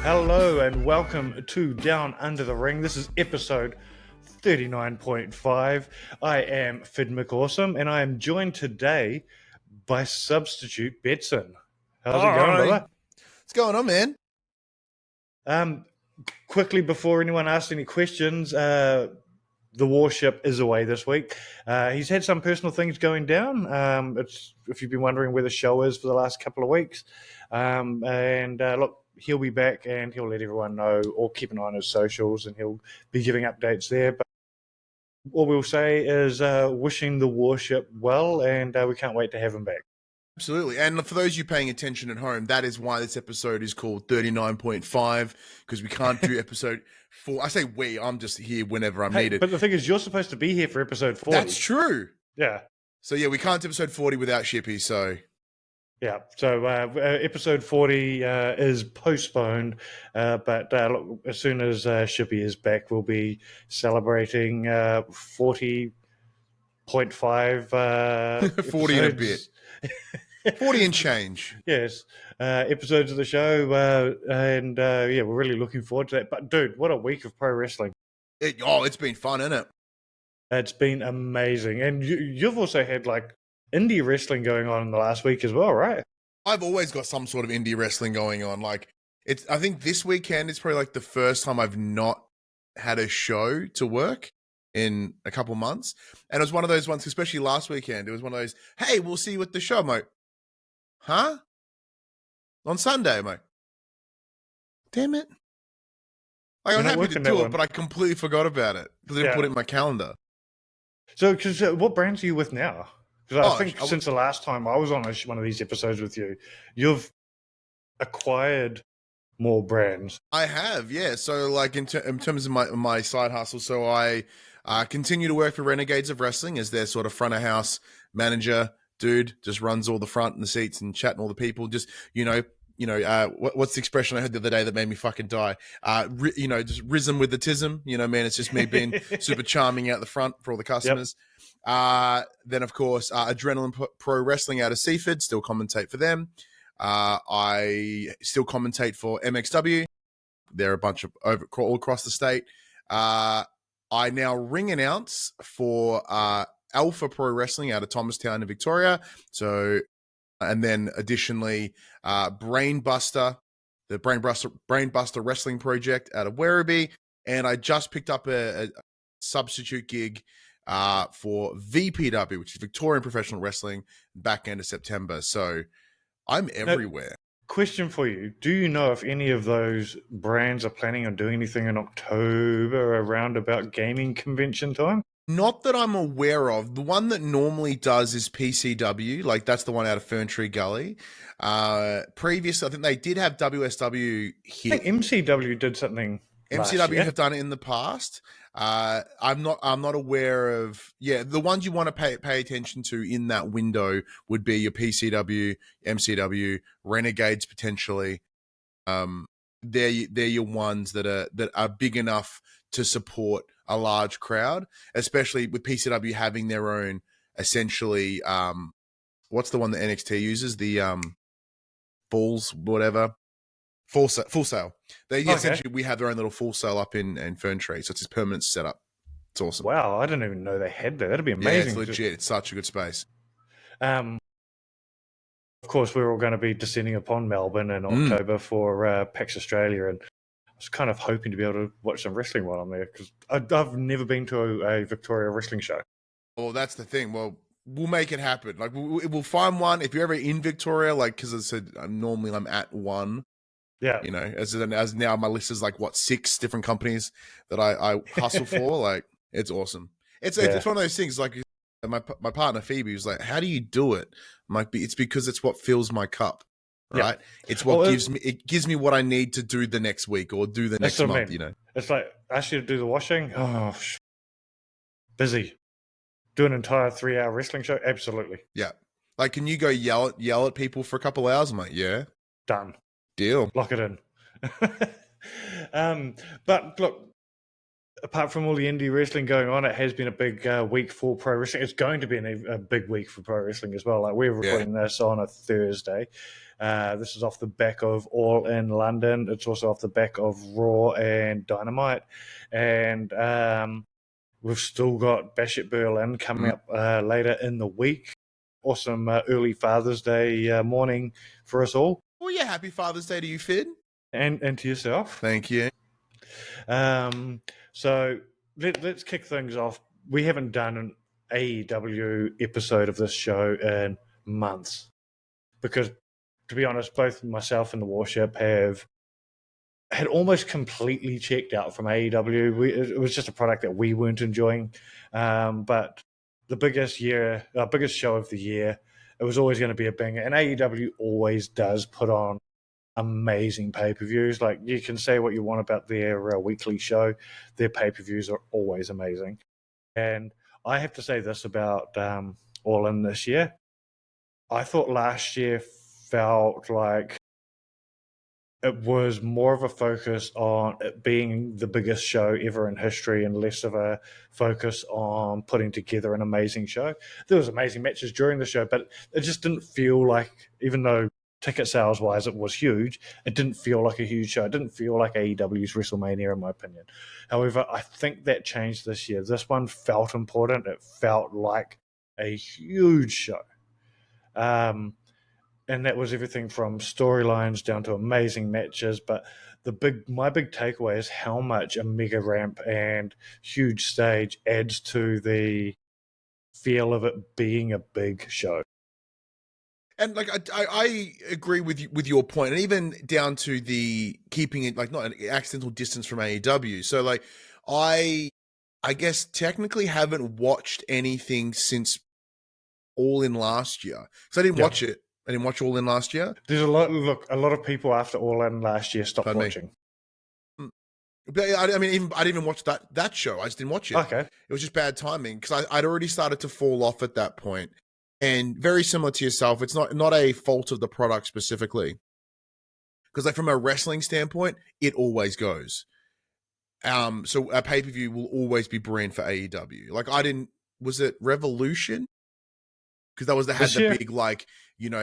Hello and welcome to Down Under the Ring. This is episode 39.5. I am Phid McAwesome and I am joined today by substitute Betson. How's it going, brother? What's going on, man? Quickly, before anyone asks any questions, TheWarship is away this week. He's had some personal things going down. If you've been wondering where the show is for the last couple of weeks. Look, he'll be back and he'll let everyone know, or keep an eye on his socials, and he'll be giving updates there. But all we'll say is wishing TheWarship well, and we can't wait to have him back. Absolutely. And for those of you paying attention at home, that is why this episode is called 39.5, because we can't do episode 4. I say we, I'm just here whenever I'm needed. But the thing is, you're supposed to be here for episode 40. That's true. Yeah. So, yeah, we can't do episode 40 without Shippy, so... Yeah, so episode 40 is postponed, but look, as soon as Shippy is back, we'll be celebrating 40.5 40 and a bit. 40 and change. Yes, episodes of the show, yeah, we're really looking forward to that. But dude, what a week of pro wrestling. It's been fun, isn't it? It's been amazing. And you've also had like indie wrestling going on in the last week as well, right? I've always got some sort of indie wrestling going on. Like, I think this weekend is probably like the first time I've not had a show to work in a couple months. And it was one of those ones, especially last weekend, it was one of those, hey, we'll see you at the show. I'm like, huh? On Sunday, I'm like, damn it. Like, I'm happy to do it, but I completely forgot about it because I didn't put it in my calendar. So, because what brands are you with now? Because I think since the last time I was on one of these episodes with you, you've acquired more brands. I have, yeah. So, like in terms of my side hustle, so I continue to work for Renegades of Wrestling as their sort of front of house manager dude. Just runs all the front and the seats and chatting all the people. Just what's the expression I heard the other day that made me fucking die? Just risen with the tism. You know, man, it's just me being super charming out the front for all the customers. Yep. Then, of course, Adrenaline Pro Wrestling out of Seaford, still commentate for them. I still commentate for MXW. They're a bunch of all across the state. I now ring announce for Alpha Pro Wrestling out of Thomastown in Victoria. So, and then additionally, Brainbuster, the Brainbuster Wrestling Project out of Werribee. And I just picked up a substitute gig for VPW, which is Victorian Professional Wrestling, back end of September. So I'm everywhere. Now, question for you. Do you know if any of those brands are planning on doing anything in October around about gaming convention time? Not that I'm aware of. The one that normally does is PCW. Like, that's the one out of Ferntree Gully. Previously, I think they did have WSW here. I think MCW did something. MCW have done it in the past. I'm not aware of. Yeah, the ones you want to pay attention to in that window would be your PCW, MCW, Renegades potentially. They're your ones that are big enough to support a large crowd, especially with PCW having their own essentially. What's the one that NXT uses? The balls, whatever. Full sale. Essentially, we have their own little Full Sail up in Ferntree, so it's a permanent setup. It's awesome. Wow, I didn't even know they had that. That'd be amazing. Yeah, it's legit. It's such a good space. Of course, we're all going to be descending upon Melbourne in October for PAX Australia, and I was kind of hoping to be able to watch some wrestling while I'm there, because I've never been to a Victoria wrestling show. Well, that's the thing. Well, we'll make it happen. Like, we'll find one. If you're ever in Victoria, like, because I said, normally I'm at one. Yeah, you know, as now my list is like 6 different companies that I hustle for. Like, it's awesome. It's one of those things. Like, my partner Phoebe was like, "How do you do it?" I'm like, "It's because it's what fills my cup, right? Yeah. It's what gives me what I need to do the next week or do the next month." I mean. You know, it's like ask you to do the washing. Oh, busy. Do an entire 3-hour wrestling show. Absolutely. Yeah. Like, can you go yell at people for a couple hours? I'm like, yeah, done. Deal. Lock it in. But look, apart from all the indie wrestling going on, it has been a big week for pro wrestling. It's going to be a big week for pro wrestling as well. Like, we're recording this on a Thursday. This is off the back of All in London. It's also off the back of Raw and Dynamite. And we've still got Bash at Berlin coming up later in the week. Awesome early Father's Day morning for us all. Well, yeah, happy Father's Day to you, Phid. And to yourself. Thank you. So let's kick things off. We haven't done an AEW episode of this show in months because, to be honest, both myself and the Warship had almost completely checked out from AEW. It was just a product that we weren't enjoying. But the biggest show of the year, it was always going to be a banger. And AEW always does put on amazing pay-per-views. Like, you can say what you want about their weekly show, their pay-per-views are always amazing. And I have to say this about All In this year. I thought last year felt like it was more of a focus on it being the biggest show ever in history and less of a focus on putting together an amazing show. There was amazing matches during the show, but it just didn't feel like, even though ticket sales wise it was huge, it didn't feel like a huge show. It didn't feel like AEW's WrestleMania, in my opinion. However, I think that changed this year. This one felt important. It felt like a huge show. And that was everything from storylines down to amazing matches. But my big takeaway is how much a mega ramp and huge stage adds to the feel of it being a big show. And like I agree with your point, and even down to the keeping it like not an accidental distance from AEW. So like I guess technically haven't watched anything since All In last year because I didn't watch it. I didn't watch All In last year. There's a lot of people after All In last year stopped watching. But I mean, I didn't even watch that show. I just didn't watch it. Okay. It was just bad timing because I'd already started to fall off at that point. And very similar to yourself, it's not a fault of the product specifically. Because like from a wrestling standpoint, it always goes. So a pay-per-view will always be brand for AEW. Like was it Revolution? Because that was had the big like,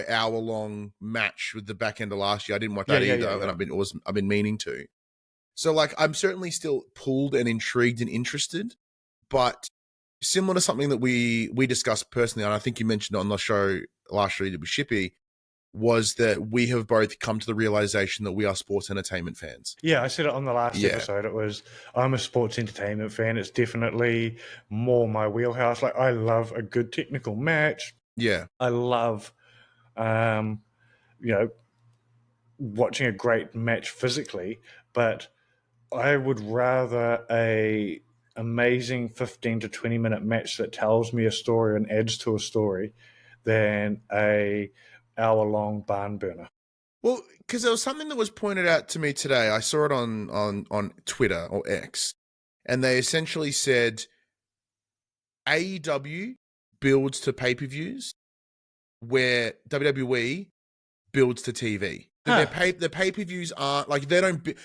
hour-long match with the back end of last year. I didn't watch that either, and I've been meaning to. So like I'm certainly still pulled and intrigued and interested, but similar to something that we discussed personally, and I think you mentioned on the show last year with Shippy, was that we have both come to the realization that we are sports entertainment fans. Yeah, I said it on the last episode. It was, I'm a sports entertainment fan. It's definitely more my wheelhouse. Like, I love a good technical match. Yeah. I love, watching a great match physically, but I would rather a amazing 15 to 20 minute match that tells me a story and adds to a story than a hour-long barn burner. Well, because there was something that was pointed out to me today. I saw it on Twitter or X, and they essentially said AEW builds to pay-per-views where WWE builds to TV. The pay-per-views aren't like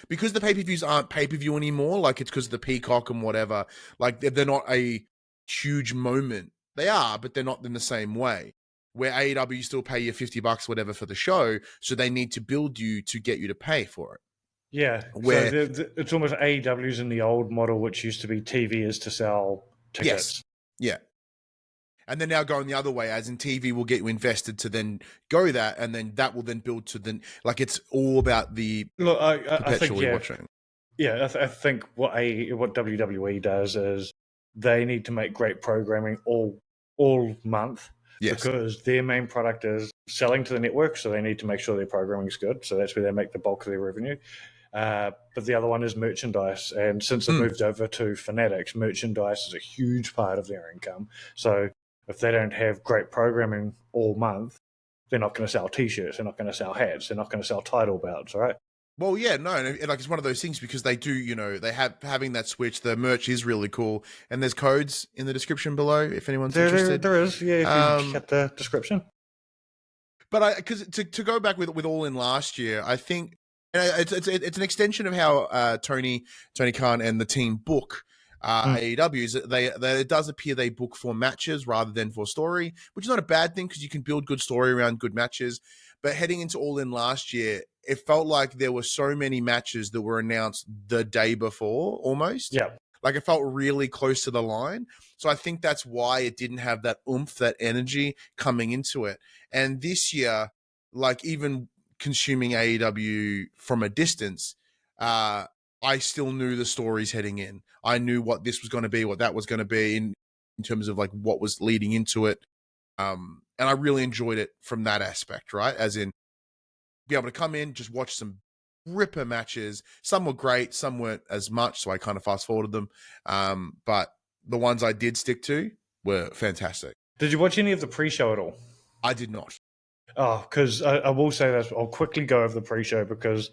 because the pay-per-views aren't pay-per-view anymore. Like it's because of the Peacock and whatever. Like they're not a huge moment. They are, but they're not in the same way. Where AEW still pay you $50 whatever for the show, so they need to build you to get you to pay for it. Yeah, so it's almost AEW's in the old model, which used to be TV is to sell tickets. Yes. Yeah. And then now going the other way, as in TV will get you invested to then go that, and then that will then build to then like it's all about the perpetually watching. Yeah, I think what WWE does is they need to make great programming all month. Yes. Because their main product is selling to the network, so they need to make sure their programming is good. So that's where they make the bulk of their revenue. But the other one is merchandise. And since it moved over to Fanatics, merchandise is a huge part of their income. So if they don't have great programming all month, they're not going to sell T-shirts. They're not going to sell hats. They're not going to sell title belts, right? Well, yeah, no, like it's one of those things because they do, they have having that switch. The merch is really cool, and there's codes in the description below if anyone's interested. There is, yeah. If you check the description. But because to go back with All In last year, I think it's an extension of how Tony Khan and the team book AEW is that it does appear they book for matches rather than for story, which is not a bad thing because you can build good story around good matches. But heading into All In last year, it felt like there were so many matches that were announced the day before almost. Yeah. Like it felt really close to the line. So I think that's why it didn't have that oomph, that energy coming into it. And this year, like even consuming AEW from a distance, I still knew the stories heading in. I knew what this was going to be, what that was going to be in terms of like what was leading into it. And I really enjoyed it from that aspect, right? As in be able to come in, just watch some ripper matches. Some were great, some weren't as much, so I kind of fast forwarded them. But the ones I did stick to were fantastic. Did you watch any of the pre-show at all? I did not. Oh, because I will say that I'll quickly go over the pre-show because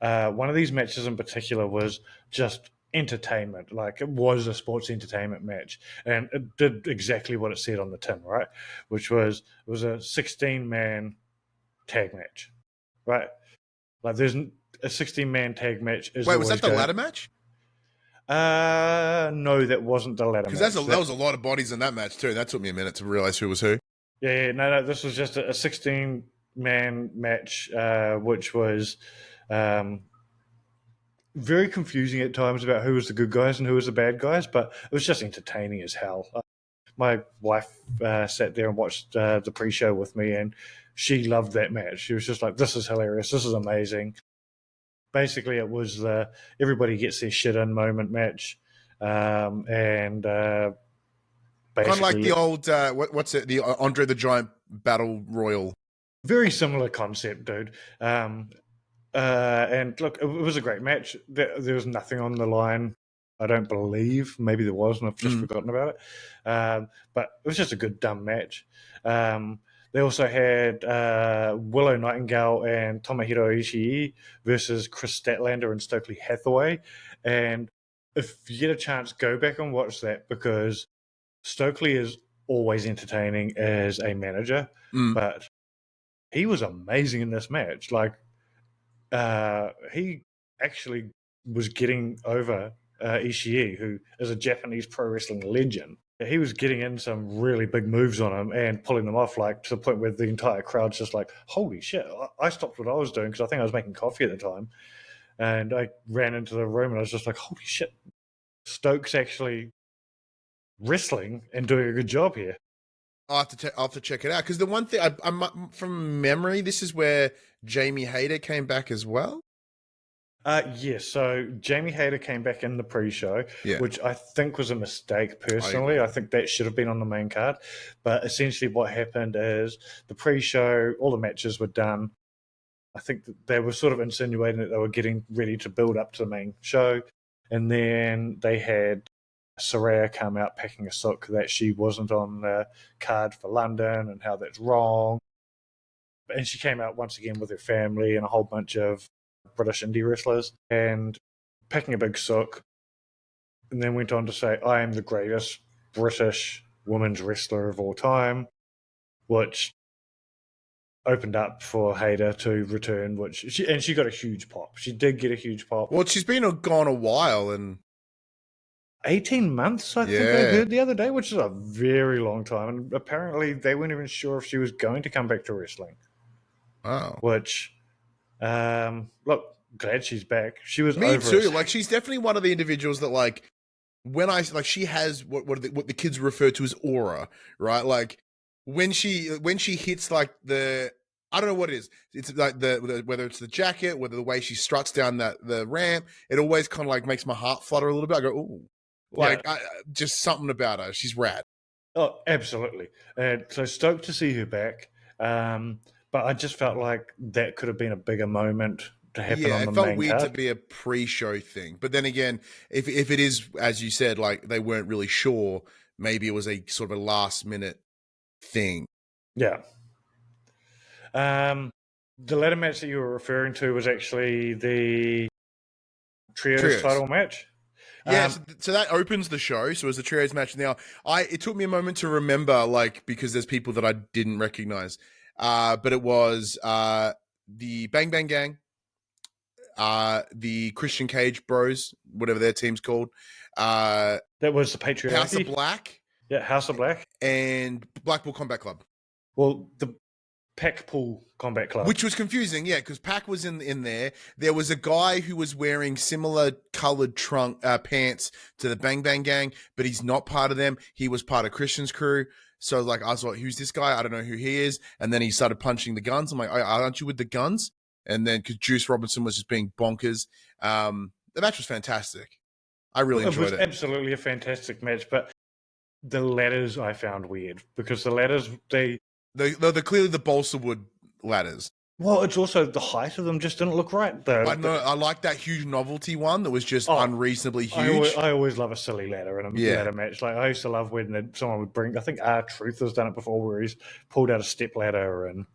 one of these matches in particular was just entertainment. Like it was a sports entertainment match, and it did exactly what it said on the tin, right? Which was it was a 16-man tag match, right? Like there's a 16-man tag match is Wait, was always that the going. ladder match? No, that wasn't the ladder match. Because that was a lot of bodies in that match too. That took me a minute to realize who was who. Yeah, no, this was just a 16-man match, which was very confusing at times about who was the good guys and who was the bad guys, but it was just entertaining as hell. My wife sat there and watched the pre-show with me, and she loved that match. She was just like, "This is hilarious. This is amazing." Basically, it was the everybody gets their shit in moment match, and Kind of like basically the old what's it? The Andre the Giant Battle Royal. very similar concept, dude. And look, it was a great match. There was nothing on the line, I don't believe. Maybe there was, and I've just forgotten about it. But it was just a good, dumb match. They also had Willow Nightingale and Tomohiro Ishii versus Chris Statlander and Stokely Hathaway. And if you get a chance, go back and watch that because Stokely is always entertaining as a manager, but he was amazing in this match. Like, he actually was getting over Ishii, who is a Japanese pro wrestling legend. He was getting in some really big moves on him and pulling them off, like to the point where the entire crowd's just like, "Holy shit!" I stopped what I was doing because I think I was making coffee at the time, and I ran into the room and I was just like, "Holy shit!" Stokes actually wrestling and doing a good job here. I'll have to check it out because the one thing I'm from memory, this is where Jamie Hayter came back as well. Yes, so Jamie Hayter came back in the pre-show, Yeah. which I think was a mistake personally. I think that should have been on the main card. But essentially what happened is the pre-show, all the matches were done. I think that they were sort of insinuating that they were getting ready to build up to the main show. And then they had Saraya come out packing a sock that she wasn't on the card for London and how that's wrong. And she came out once again with her family and a whole bunch of British indie wrestlers and packing a big sock, and then went on to say, "I am the greatest British women's wrestler of all time," which opened up for Hayter to return, and she got a huge pop. She did get a huge pop. Well, she's been gone a while, and 18 months, I think I heard the other day, which is a very long time. And apparently they weren't even sure if she was going to come back to wrestling. Wow. Which, look, glad she's back. She was Me over too. Like she's definitely one of the individuals that like when I like she has what the kids refer to as aura, right? Like when she hits like the I don't know what it is. It's like the whether it's the jacket, whether the way she struts down the ramp, it always kind of like makes my heart flutter a little bit. I go, ooh, like just something about her. She's rad. Oh, absolutely. And so stoked to see her back. But I just felt like that could have been a bigger moment to happen on the main card. It felt weird to be a pre-show thing. But then again, if it is, as you said, like they weren't really sure, maybe it was a sort of a last-minute thing. Yeah. The ladder match that you were referring to was actually the trios title match. Yeah, so that opens the show. So it was the trios match. Now, it took me a moment to remember, like, because there's people that I didn't recognize. But it was the Bang Bang Gang, the Christian Cage Bros, whatever their team's called, That was the House of Patriarchy. Black. Yeah, House of Black. And Blackpool Combat Club. Well, the Packpool Combat Club. Which was confusing, yeah, because Pack was in there. There was a guy who was wearing similar colored pants to the Bang Bang Gang, but he's not part of them. He was part of Christian's crew. So, like, I was like, who's this guy? I don't know who he is. And then he started punching the guns. I'm like, aren't you with the guns? And then because Juice Robinson was just being bonkers. The match was fantastic. I really enjoyed it. It was absolutely a fantastic match, but the ladders I found weird because the ladders, they're clearly the balsa wood ladders. Well, it's also the height of them just didn't look right. Though I like that huge novelty one that was just unreasonably huge. I always love a silly ladder in a ladder match. Like I used to love when someone would bring. I think R-Truth has done it before, where he's pulled out a step ladder and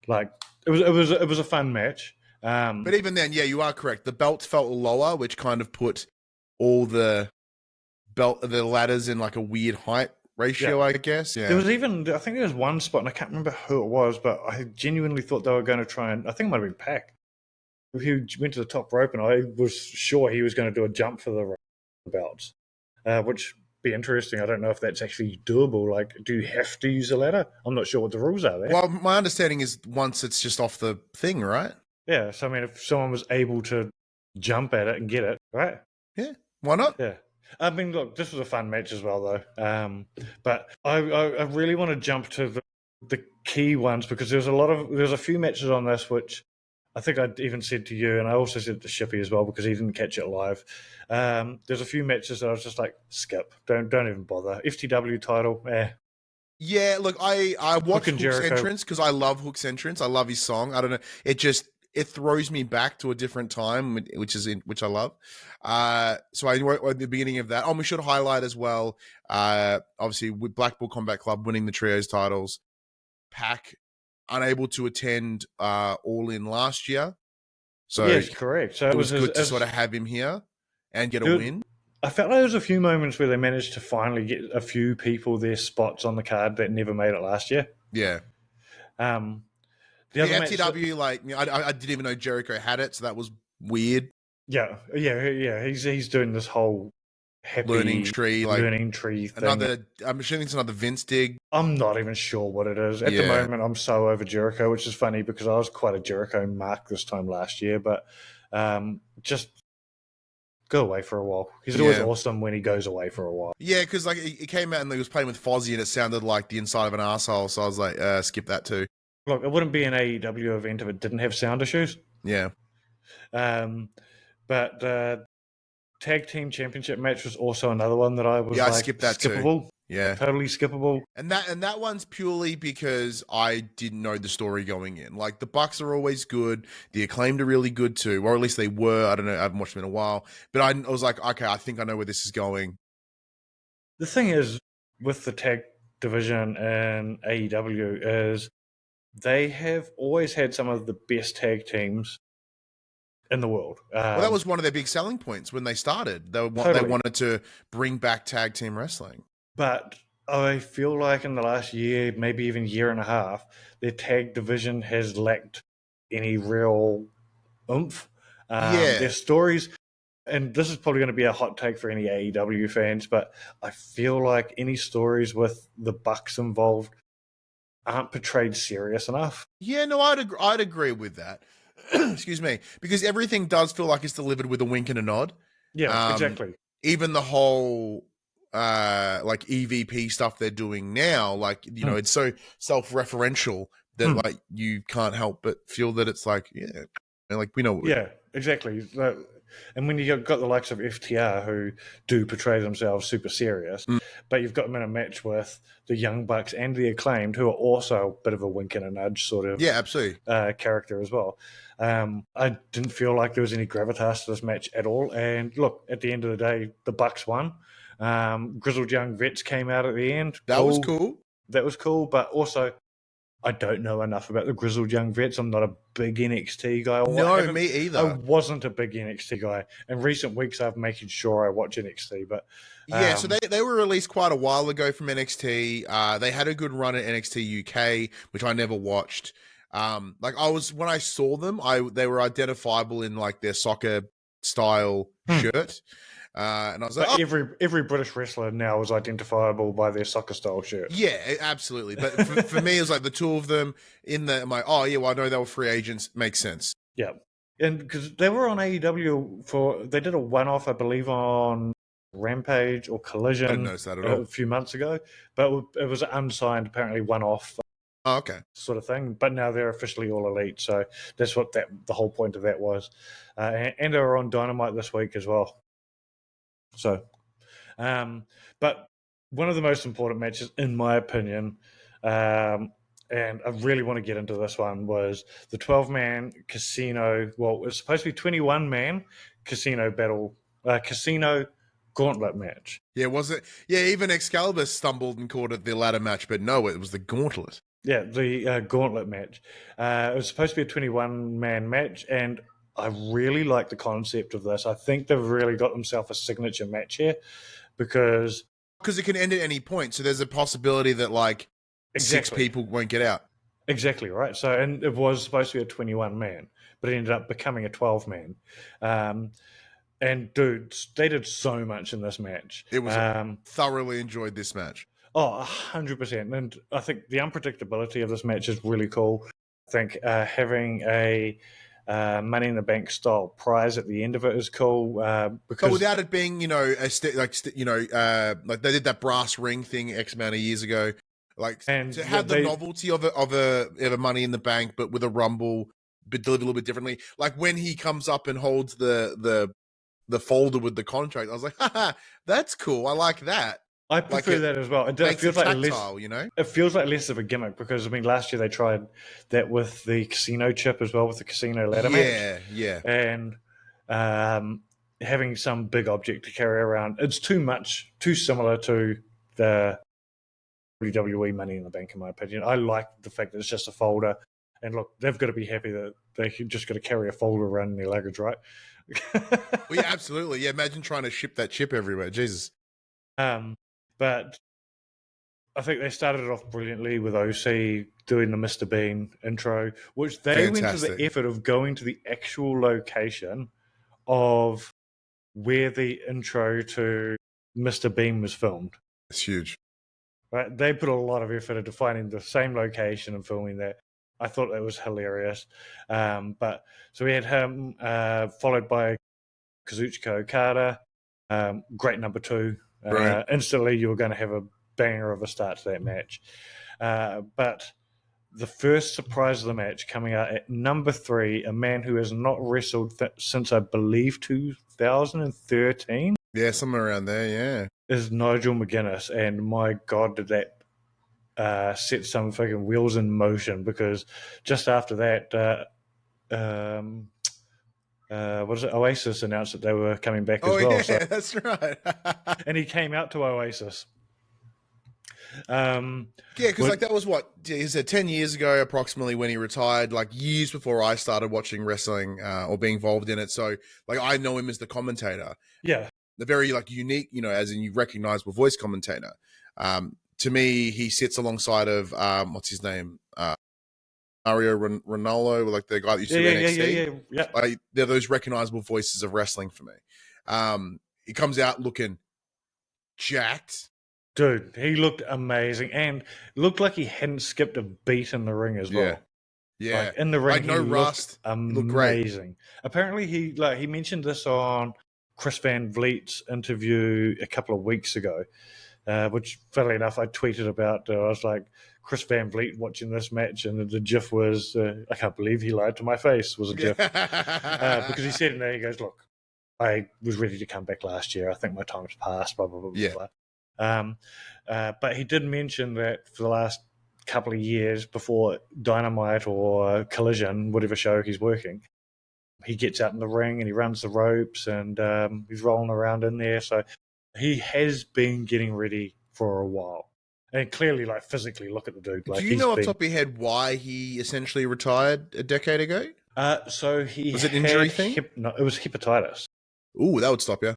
like it was a fun match. But even then, yeah, you are correct. The belt felt lower, which kind of put all the ladders in like a weird height ratio, I guess. Yeah. There was even, I think there was one spot, and I can't remember who it was, but I genuinely thought they were going to try and, I think it might have been Pac. He went to the top rope, and I was sure he was going to do a jump for the belts, which would be interesting. I don't know if that's actually doable. Like, do you have to use a ladder? I'm not sure what the rules are there. Well, my understanding is once it's just off the thing, right? Yeah, so I mean, if someone was able to jump at it and get it, right? Yeah, why not? Yeah. I mean, look, this was a fun match as well, though. But I really want to jump to the key ones because there's a few matches on this which I think I even said to you, and I also said to Shippy as well because he didn't catch it live. There's a few matches that I was just like, skip, don't even bother. FTW title, Yeah, look, I watched Hook's entrance because I love Hook's entrance. I love his song. I don't know, it throws me back to a different time, which I love. So I were at the beginning of that. Oh, we should highlight as well. Obviously, with Blackpool Combat Club winning the trios titles, Pac unable to attend All In last year. So yes, correct. So it was good to sort of have him here and get a win. I felt like there was a few moments where they managed to finally get a few people their spots on the card that never made it last year. Yeah. The FTW, I didn't even know Jericho had it, so that was weird. Yeah. He's doing this whole happy learning tree thing. I'm assuming it's another Vince dig. I'm not even sure what it is. At the moment, I'm so over Jericho, which is funny because I was quite a Jericho mark this time last year, but just go away for a while. He's always awesome when he goes away for a while. Yeah, because like he came out and he was playing with Fozzy and it sounded like the inside of an asshole, so I was like, skip that too. Look, it wouldn't be an AEW event if it didn't have sound issues. Yeah. But Tag Team Championship match was also another one that I was I skipped that skippable. Too. Yeah. Totally skippable. And that one's purely because I didn't know the story going in. Like, the Bucks are always good. The Acclaimed are really good too. Or at least they were. I don't know. I haven't watched them in a while. But I was like, okay, I think I know where this is going. The thing is, with the tag division and AEW is they have always had some of the best tag teams in the world. Well, that was one of their big selling points when they started. They wanted to bring back tag team wrestling. But I feel like in the last year, maybe even year and a half, their tag division has lacked any real oomph. Their stories, and this is probably going to be a hot take for any AEW fans, but I feel like any stories with the Bucks involved aren't portrayed serious enough. Yeah, no, I'd agree with that. Excuse me, because everything does feel like it's delivered with a wink and a nod. Yeah, exactly. Even the whole like EVP stuff they're doing now, like, you know, it's so self-referential that like you can't help but feel that it's like, like we know. Yeah, exactly. And when you've got the likes of FTR who do portray themselves super serious, but you've got them in a match with the Young Bucks and the Acclaimed, who are also a bit of a wink and a nudge sort of absolutely character as well. I didn't feel like there was any gravitas to this match at all. And look, at the end of the day, the Bucks won. Grizzled Young Vets came out at the end. That was cool. That was cool, but also I don't know enough about the Grizzled Young Vets. I'm not a big NXT guy. No, me either. I wasn't a big NXT guy. In recent weeks, I've making sure I watch NXT. But so they were released quite a while ago from NXT. They had a good run at NXT UK, which I never watched. When I saw them, they were identifiable in like their soccer style shirt. And I was like, But every British wrestler now is identifiable by their soccer style shirt. yeah, absolutely. But for me, it was like the two of them in the. I'm like, oh yeah, well I know they were free agents. Makes sense. Yeah, and because they were on AEW they did a one-off, I believe, on Rampage or I Collision didn't notice that at all. a few months ago, but it was an unsigned, apparently one-off Oh, okay. sort of thing. But now they're officially all elite, so that's what the whole point of that was. And they were on Dynamite this week as well. So, but one of the most important matches, in my opinion, and I really want to get into this one, was the 12-man casino. Well, it's supposed to be 21-man casino battle, casino gauntlet match. Yeah, was it? Yeah, even Excalibur stumbled and called it the ladder match, but no, it was the gauntlet. Yeah, the gauntlet match. It was supposed to be a 21-man match, and I really like the concept of this. I think they've really got themselves a signature match here because it can end at any point, so there's a possibility that like exactly. 6 people won't get out. Exactly right. So, and it was supposed to be a 21-man, but it ended up becoming a 12-man. And dude, they did so much in this match. It was thoroughly enjoyed this match. Oh, 100%. And I think the unpredictability of this match is really cool. I think having a Money in the Bank style prize at the end of it is cool. Because but without it being, like they did that brass ring thing X amount of years ago, like and to have the novelty of a Money in the Bank, but with a Rumble, but delivered a little bit differently. Like when he comes up and holds the folder with the contract, I was like, haha, that's cool. I like that. I prefer that as well. It feels like tactile, It feels like less of a gimmick because, I mean, last year they tried that with the casino chip as well, with the casino ladder match. Yeah. And having some big object to carry around, it's too similar to the WWE Money in the Bank, in my opinion. I like the fact that it's just a folder. And look, they've got to be happy that they just got to carry a folder around in their luggage, right? Well, yeah, absolutely. Yeah, imagine trying to ship that chip everywhere. Jesus. But I think they started it off brilliantly with OC doing the Mr. Bean intro, which they went to the effort of going to the actual location of where the intro to Mr. Bean was filmed. It's huge. Right? They put a lot of effort into finding the same location and filming that. I thought that was hilarious. But so we had him followed by Kazuchika Okada, great number 2. Right. Instantly, you were going to have a banger of a start to that match. But the first surprise of the match coming out at number 3, a man who has not wrestled since, I believe, 2013. Yeah, somewhere around there, yeah. Is Nigel McGuinness. And my God, did that set some fucking wheels in motion, because just after that, what is it? Oasis announced that they were coming back as well. Yeah, so, that's right. And he came out to Oasis. Yeah, because like that was what he said 10 years ago, approximately, when he retired. Like years before I started watching wrestling or being involved in it. So like I know him as the commentator. Yeah, the very like unique, as in you recognizable voice commentator. To me, he sits alongside of what's his name, Mario Ronaldo, like the guy that used to do NXT. Yeah. Like, they're those recognizable voices of wrestling for me. He comes out looking jacked. Dude, he looked amazing and looked like he hadn't skipped a beat in the ring as well. Yeah. Like in the ring, like no rust. Amazing. Apparently, he mentioned this on Chris Van Vliet's interview a couple of weeks ago, which, funnily enough, I tweeted about. I was like, Chris Van Vliet watching this match, and the GIF was, I can't believe he lied to my face, was a GIF. Because he said in there, he goes, look, I was ready to come back last year. I think my time's passed, blah, blah, blah, blah. But he did mention that for the last couple of years before Dynamite or Collision, whatever show he's working, he gets out in the ring and he runs the ropes and he's rolling around in there. So he has been getting ready for a while. And clearly, like, physically, look at the dude. Like, do you know off the top of your head why he essentially retired a decade ago? So he was it an injury thing? No, it was hepatitis. Ooh, that would stop you.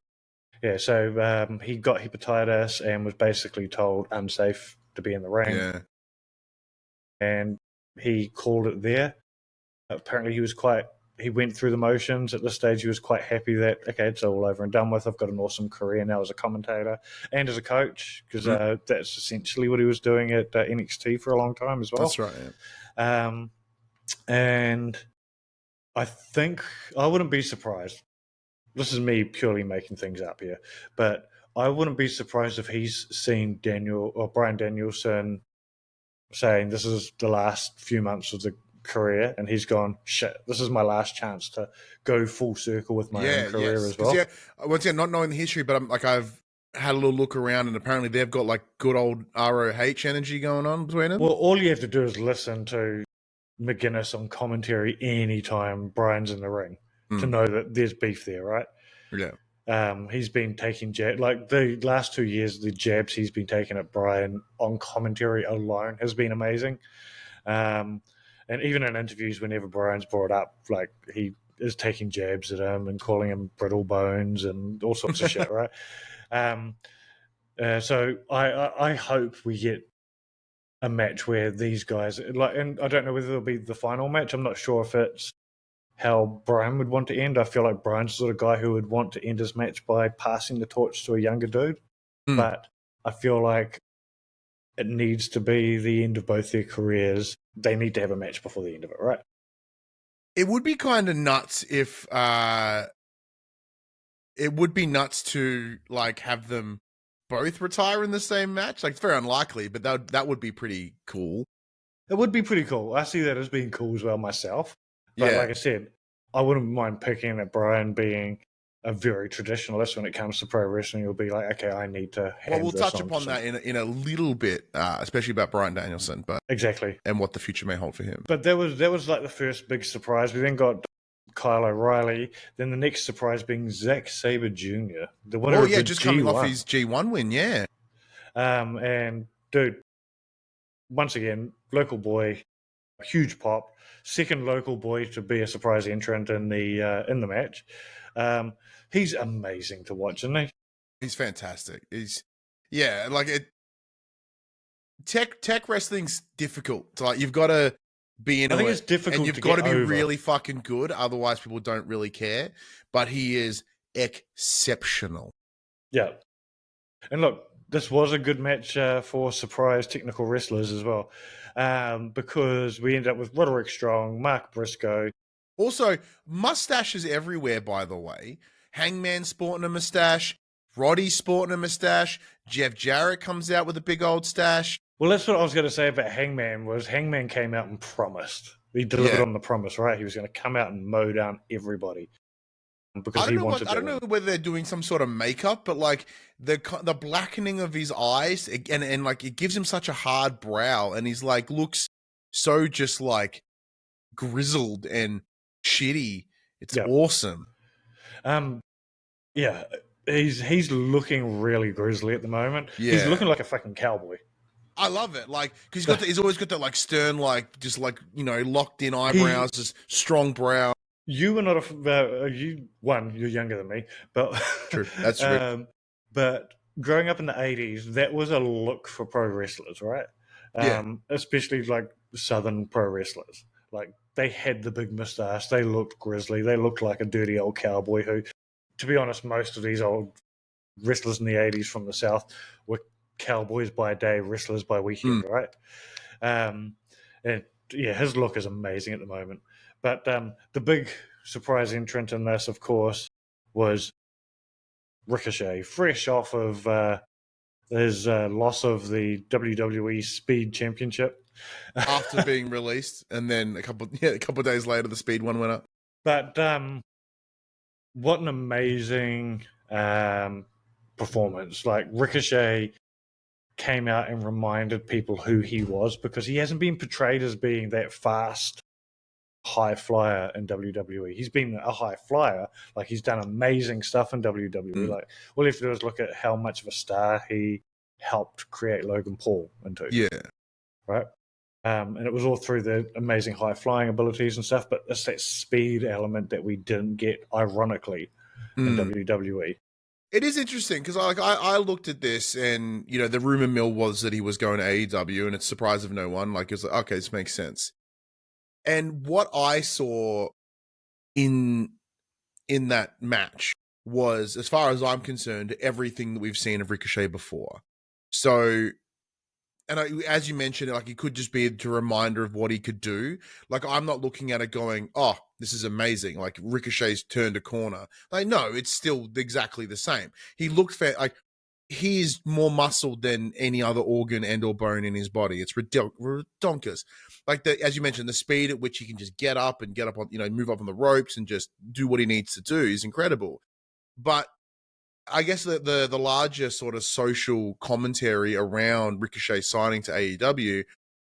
Yeah, so he got hepatitis and was basically told unsafe to be in the ring. Yeah. And he called it there. Apparently he was quite he went through the motions. At this stage, he was quite happy that, okay, it's all over and done with. I've got an awesome career now as a commentator and as a coach, because that's essentially what he was doing at NXT for a long time as well. That's right. Yeah. And I think I wouldn't be surprised. This is me purely making things up here, but I wouldn't be surprised if he's seen Bryan Danielson saying this is the last few months of the career, and he's gone, shit, this is my last chance to go full circle with my own career as well. Yeah, once again, not knowing the history, but I've had a little look around, and apparently they've got like good old ROH energy going on between them. Well, all you have to do is listen to McGuinness on commentary anytime Brian's in the ring to know that there's beef there, right? Yeah. He's been taking like the last 2 years, the jabs he's been taking at Brian on commentary alone has been amazing. And even in interviews, whenever Brian's brought up, like, he is taking jabs at him and calling him brittle bones and all sorts of shit, right? So I hope we get a match where these guys, like, and I don't know whether it'll be the final match. I'm not sure if it's how Brian would want to end. I feel like Brian's the sort of guy who would want to end his match by passing the torch to a younger dude. But I feel like it needs to be the end of both their careers. They need to have a match before the end of it, right? It would be kind of nuts if it would be nuts to like have them both retire in the same match. Like, it's very unlikely, but that would be pretty cool. It would be pretty cool. I see that as being cool as well myself. But like I said, I wouldn't mind picking at Brian being a very traditionalist when it comes to pro wrestling. You'll be like, okay, I need to. Well, we'll touch upon that in a little bit, especially about Bryan Danielson, but exactly, and what the future may hold for him. But that was like the first big surprise. We then got Kyle O'Reilly. Then the next surprise being Zack Sabre Jr., the winner of the just G1. coming off his G1 win, and dude, once again, local boy, huge pop. Second local boy to be a surprise entrant in the match. He's amazing to watch, isn't he? He's fantastic. Like it. Tech wrestling's difficult. So, like, you've got to be in it. I think it's difficult, and you've got to be really fucking good. Otherwise, people don't really care. But he is exceptional. Yeah, and look, this was a good match for surprise technical wrestlers as well, because we ended up with Roderick Strong, Mark Briscoe. Also, mustaches everywhere, by the way. Hangman sporting a mustache. Roddy sporting a mustache. Jeff Jarrett comes out with a big old stash. Well, that's what I was going to say about Hangman. Was Hangman came out and promised. He delivered on the promise, right? He was going to come out and mow down everybody. Because he wanted to. I don't know whether they're doing some sort of makeup, but like the blackening of his eyes and like it gives him such a hard brow, and he's like looks so just like grizzled and shitty. It's awesome. Yeah, he's looking really grizzly at the moment. Yeah. He's looking like a fucking cowboy. I love it, like, because he's always got that like stern, like just like, you know, locked in eyebrows, just strong brow. You were not you're younger than me, but true, that's true. But growing up in the 80s, that was a look for pro wrestlers, right? Especially like Southern pro wrestlers. Like, they had the big mustache, they looked grizzly, they looked like a dirty old cowboy who, to be honest, most of these old wrestlers in the 80s from the South were cowboys by day, wrestlers by weekend, right? And yeah, his look is amazing at the moment. But the big surprise entrant in this, of course, was Ricochet, fresh off of his loss of the WWE Speed Championship after being released, and then a couple of days later, the Speed one went up. But what an amazing performance! Like, Ricochet came out and reminded people who he was, because he hasn't been portrayed as being that fast high flyer in WWE. He's been a high flyer, like, he's done amazing stuff in WWE. Like, all you have to do is look at how much of a star he helped create Logan Paul into. Right? And it was all through the amazing high flying abilities and stuff, but it's that speed element that we didn't get, ironically, in WWE. It is interesting because I looked at this, and you know, the rumor mill was that he was going to AEW, and it's surprise of no one. Like, it was like, okay, this makes sense. And what I saw in that match was, as far as I'm concerned, everything that we've seen of Ricochet before. So, and as you mentioned, like, it could just be a reminder of what he could do. Like, I'm not looking at it going, oh, this is amazing. Like, Ricochet's turned a corner. Like, no, it's still exactly the same. He looked fair. Like, he is more muscle than any other organ and or bone in his body. It's ridiculous. Like, as you mentioned, the speed at which he can just get up on, move up on the ropes and just do what he needs to do is incredible. But I guess the larger sort of social commentary around Ricochet signing to AEW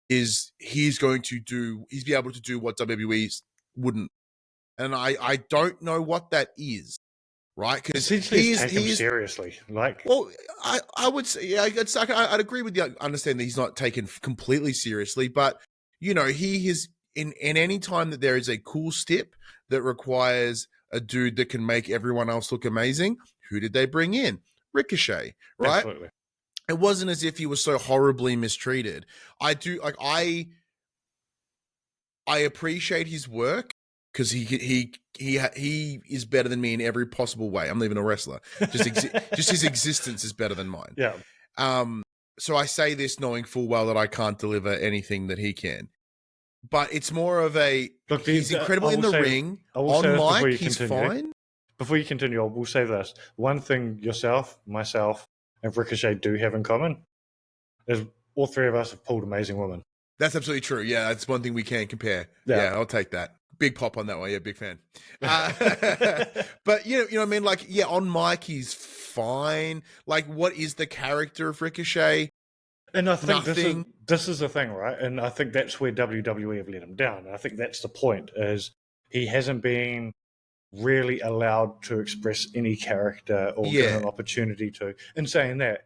is he's be able to do what WWE wouldn't. And I don't know what that is, right? Because essentially take him seriously. Like, well, I would say, yeah, I'd agree with you. I understand that he's not taken completely seriously, but he is in any time that there is a cool step that requires a dude that can make everyone else look amazing. Who did they bring in? Ricochet, right? absolutely. It wasn't as if he was so horribly mistreated. I appreciate his work because he is better than me in every possible way. I'm not even a wrestler. Just his existence is better than mine. Yeah. So I say this knowing full well that I can't deliver anything that he can. But it's more of a look. He's incredible in the ring. On mic, he's fine. Before you continue, I will say this: one thing yourself, myself, and Ricochet do have in common is all three of us have pulled amazing women. That's absolutely true. Yeah, that's one thing we can compare. Yeah, I'll take that. Big pop on that one. Yeah, big fan. But you know what I mean? Like, yeah, on mic he's fine. Like, what is the character of Ricochet? And I think this is the thing, right? And I think that's where WWE have let him down. And I think that's the point, is he hasn't been really allowed to express any character or given an opportunity to. In saying that,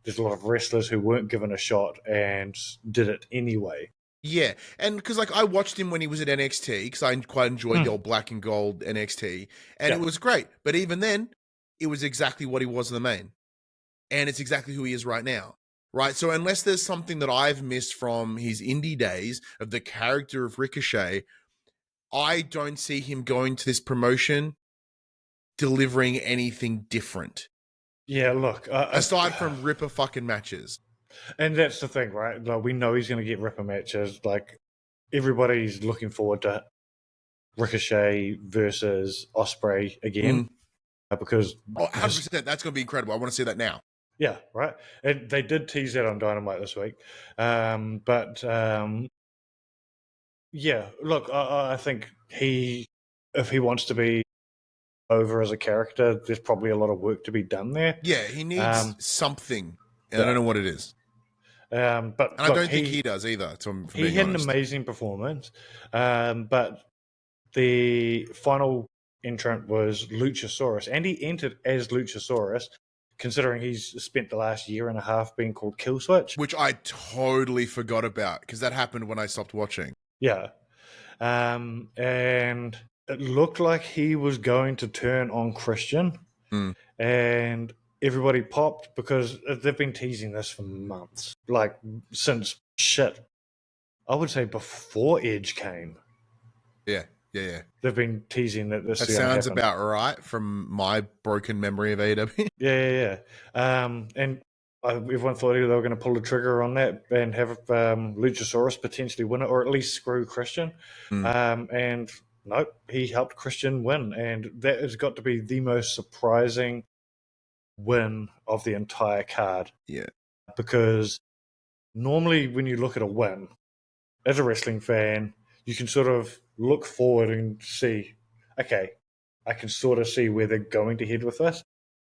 there's a lot of wrestlers who weren't given a shot and did it anyway. Yeah, and because like I watched him when he was at NXT because I quite enjoyed the old black and gold NXT, and it was great. But even then, it was exactly what he was in the main, and it's exactly who he is right now. Right, so unless there's something that I've missed from his indie days of the character of Ricochet, I don't see him going to this promotion delivering anything different. Yeah, look, aside from ripper fucking matches. And that's the thing, right? Like, we know he's going to get ripper matches. Like, everybody's looking forward to Ricochet versus Ospreay again. Because 100%, that's going to be incredible. I want to see that now. Yeah, right. And they did tease that on Dynamite this week. Yeah, look, I think if he wants to be over as a character, there's probably a lot of work to be done there. Yeah, he needs something. And I don't know what it is. But I don't think he does either. He had an amazing performance. But the final entrant was Luchasaurus, and he entered as Luchasaurus, considering he's spent the last year and a half being called Killswitch. Which I totally forgot about, because that happened when I stopped watching. Yeah. And it looked like he was going to turn on Christian. And everybody popped because they've been teasing this for months. Like, since I would say before Edge came. Yeah. They've been teasing that this. That sounds about right from my broken memory of AEW. Yeah. And everyone thought they were going to pull the trigger on that and have Luchasaurus potentially win it, or at least screw Christian. And nope, he helped Christian win, and that has got to be the most surprising win of the entire card. Yeah, because normally when you look at a win as a wrestling fan, you can sort of look forward and see, okay, I can sort of see where they're going to head with this.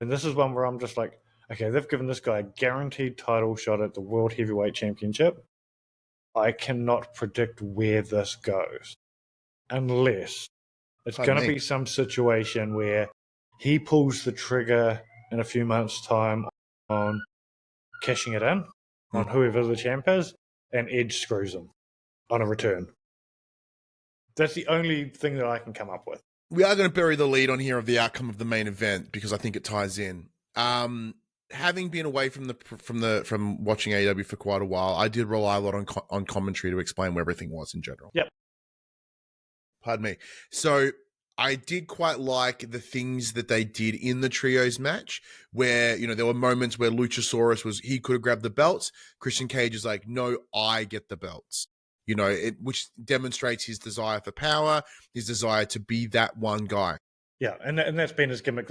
And this is one where I'm just like, okay, they've given this guy a guaranteed title shot at the World Heavyweight Championship. I cannot predict where this goes. Unless it's going to be some situation where he pulls the trigger in a few months' time on cashing it in on whoever the champ is, and Edge screws him on a return. That's the only thing that I can come up with. We are going to bury the lead on here of the outcome of the main event because I think it ties in. Having been away from watching AEW for quite a while, I did rely a lot on commentary to explain where everything was in general. Yep. Pardon me. So I did quite like the things that they did in the trios match where, there were moments where Luchasaurus he could have grabbed the belts. Christian Cage is like, no, I get the belts, which demonstrates his desire for power, his desire to be that one guy. Yeah. And that's been his gimmick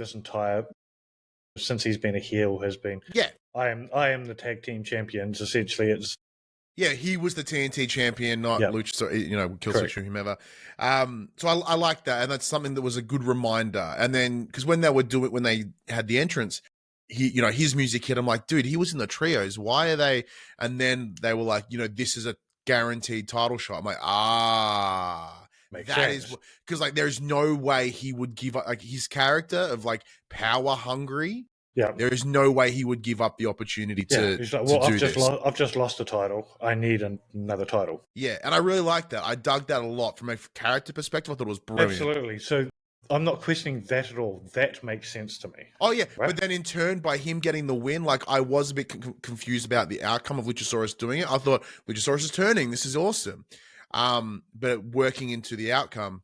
since he's been a heel, has been, yeah, I am the tag team champions. Essentially, it's he was the TNT champion, not Lucha, Kill Switch or whomever. So I like that, and that's something that was a good reminder. And then because when they had the entrance, his music hit. I'm like, dude, he was in the trios. Why are they? And then they were like, this is a guaranteed title shot. I'm like, makes that sense. is because like there's no way he would give up like his character of like power hungry. Yeah, there is no way he would give up the opportunity to. He's like, well, I've just lost a title. I need another title. Yeah, and I really like that. I dug that a lot from a character perspective. I thought it was brilliant. Absolutely. So I'm not questioning that at all. That makes sense to me. Oh yeah, right? But then in turn, by him getting the win, like I was a bit confused about the outcome of Luchasaurus doing it. I thought Luchasaurus is turning. This is awesome. But working into the outcome,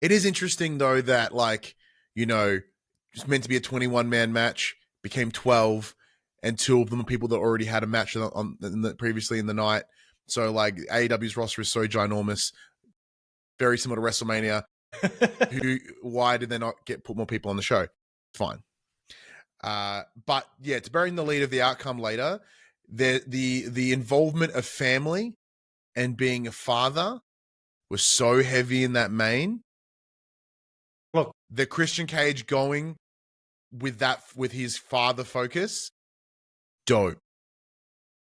it is interesting though that like it's meant to be a 21-man match, became 12, and 2 of them are people that already had a match previously in the night. So like AEW's roster is so ginormous, very similar to WrestleMania. Why did they not put more people on the show? Fine. But yeah, to bury the lead of the outcome later, the involvement of family and being a father was so heavy in that main. Look, the Christian Cage going with his father focus, dope.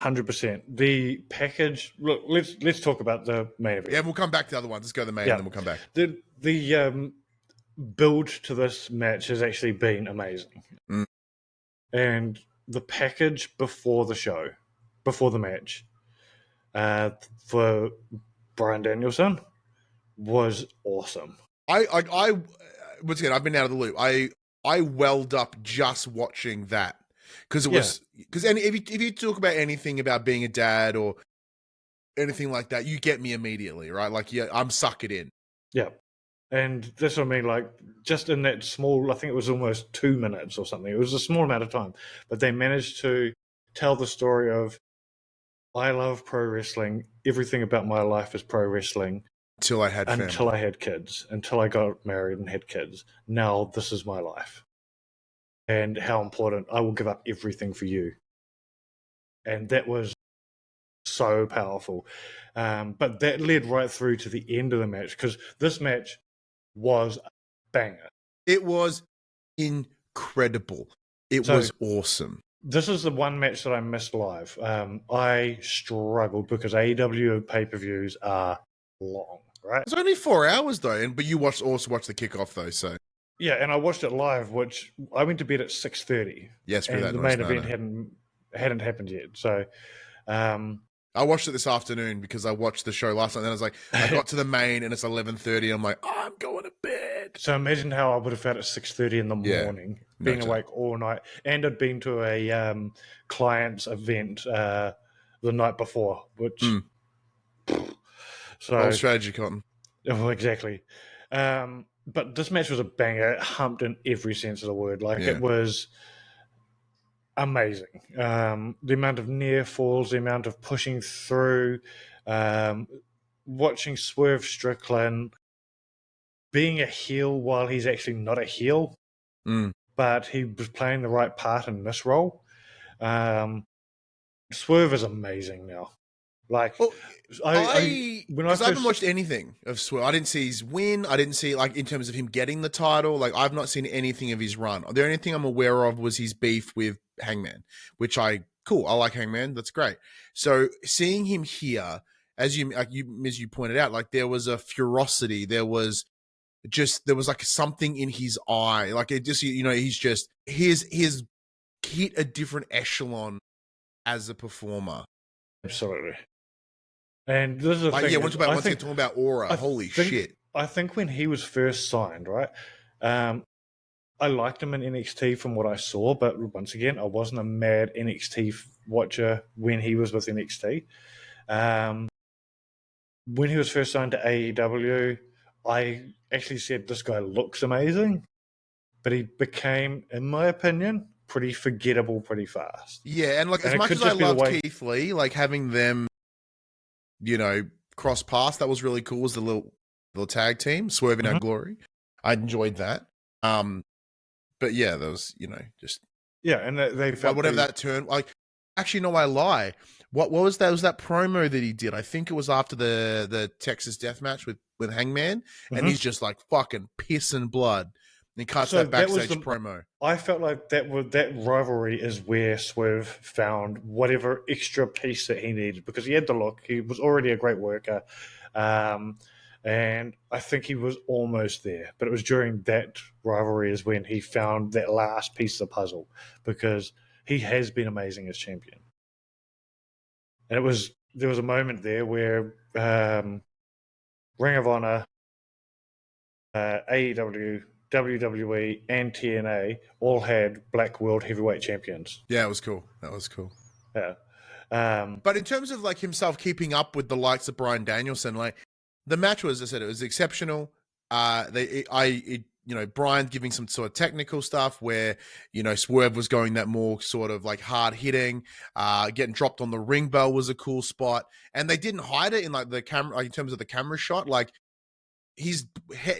100%. The package. Look, let's talk about the main event. Yeah, we'll come back to the other ones. Let's go to the main, and then we'll come back. The build to this match has actually been amazing, and the package before the match, for Bryan Danielson was awesome. I once again, I've been out of the loop. I welled up just watching that because it was if you talk about anything about being a dad or anything like that, you get me immediately, right? Like, yeah, I'm suck it in. Yeah, and that's what I mean. Like, just in that small, I think it was almost 2 minutes or something. It was a small amount of time, but they managed to tell the story of, I love pro wrestling. Everything about my life is pro wrestling. Until I had kids, until I got married and had kids. Now this is my life. And how important, I will give up everything for you. And that was so powerful. But that led right through to the end of the match, because this match was a banger. It was incredible. It was awesome. This is the one match that I missed live. I struggled because AEW pay-per-views are long. Right. It's only 4 hours though, but you also watched the kickoff though, so yeah, and I watched it live, which I went to bed at 6:30. Yes, and the main event hadn't happened yet. So I watched it this afternoon because I watched the show last night. And then I was like, I got to the main and it's 11:30. I'm like, I'm going to bed. So imagine how I would have felt at 6:30 in the morning, being awake all night, and I'd been to a client's event the night before, which. So old strategy, Cotton. Oh, exactly. But this match was a banger. It humped in every sense of the word. Like, it was amazing. The amount of near falls, the amount of pushing through, watching Swerve Strickland being a heel while he's actually not a heel, but he was playing the right part in this role. Swerve is amazing now. Like, I haven't watched anything of Swerve. I didn't see his win. I didn't see, like, in terms of him getting the title. Like, I've not seen anything of his run. The only thing I'm aware of was his beef with Hangman, which I like Hangman. That's great. So seeing him here, as you pointed out, like, there was a ferocity. There was like something in his eye. Like, it just, he's hit a different echelon as a performer. Absolutely. And this is the thing. Yeah, once you're talking about aura, holy shit. I think when he was first signed, right, I liked him in NXT from what I saw, but once again, I wasn't a mad NXT watcher when he was with NXT. When he was first signed to AEW, I actually said this guy looks amazing, but he became, in my opinion, pretty forgettable pretty fast. Yeah, and like And as it much could as I just be the love way. Keith Lee, like having them, cross paths, that was really cool. Was the little tag team, Swerve in Our Mhm. Glory. I enjoyed that. But yeah, there was, just Yeah, and they felt whatever pretty. that turn. Like, actually, no, I lie. What was that? Was that promo that he did? I think it was after the Texas Death Match with Hangman, and Mhm. he's just like fucking piss and blood. And he cuts So that that was backstage the. promo. I felt like that rivalry is where Swerve found whatever extra piece that he needed because he had the look. He was already a great worker, um, and I think he was almost there. But it was during that rivalry is when he found that last piece of the puzzle because he has been amazing as champion. And there was a moment there where Ring of Honor, AEW, WWE, and TNA all had Black World Heavyweight Champions. Yeah, it was cool. That was cool. Yeah. But in terms of like himself keeping up with the likes of Bryan Danielson, like the match was, as I said, it was exceptional. Bryan giving some sort of technical stuff where, Swerve was going that more sort of like hard hitting, getting dropped on the ring bell was a cool spot. And they didn't hide it in like the camera, like in terms of the camera shot, like his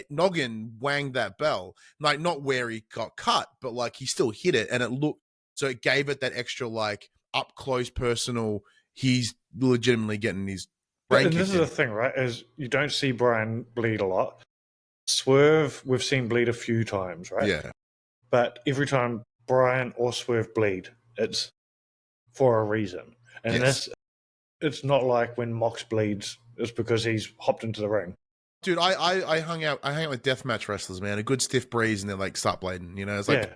noggin wanged that bell, like not where he got cut, but like he still hit it and it looked, so it gave it that extra like up close personal, he's legitimately getting his brain And this kicked is the in. thing, right? Is you don't see Brian bleed a lot. Swerve, we've seen bleed a few times, right? Yeah. But every time Brian or Swerve bleed, it's for a reason. And Yes. it's not like when Mox bleeds, it's because he's hopped into the ring. Dude, I hung out with deathmatch wrestlers, man. A good stiff breeze and they're like start bleeding, it's like, Yeah,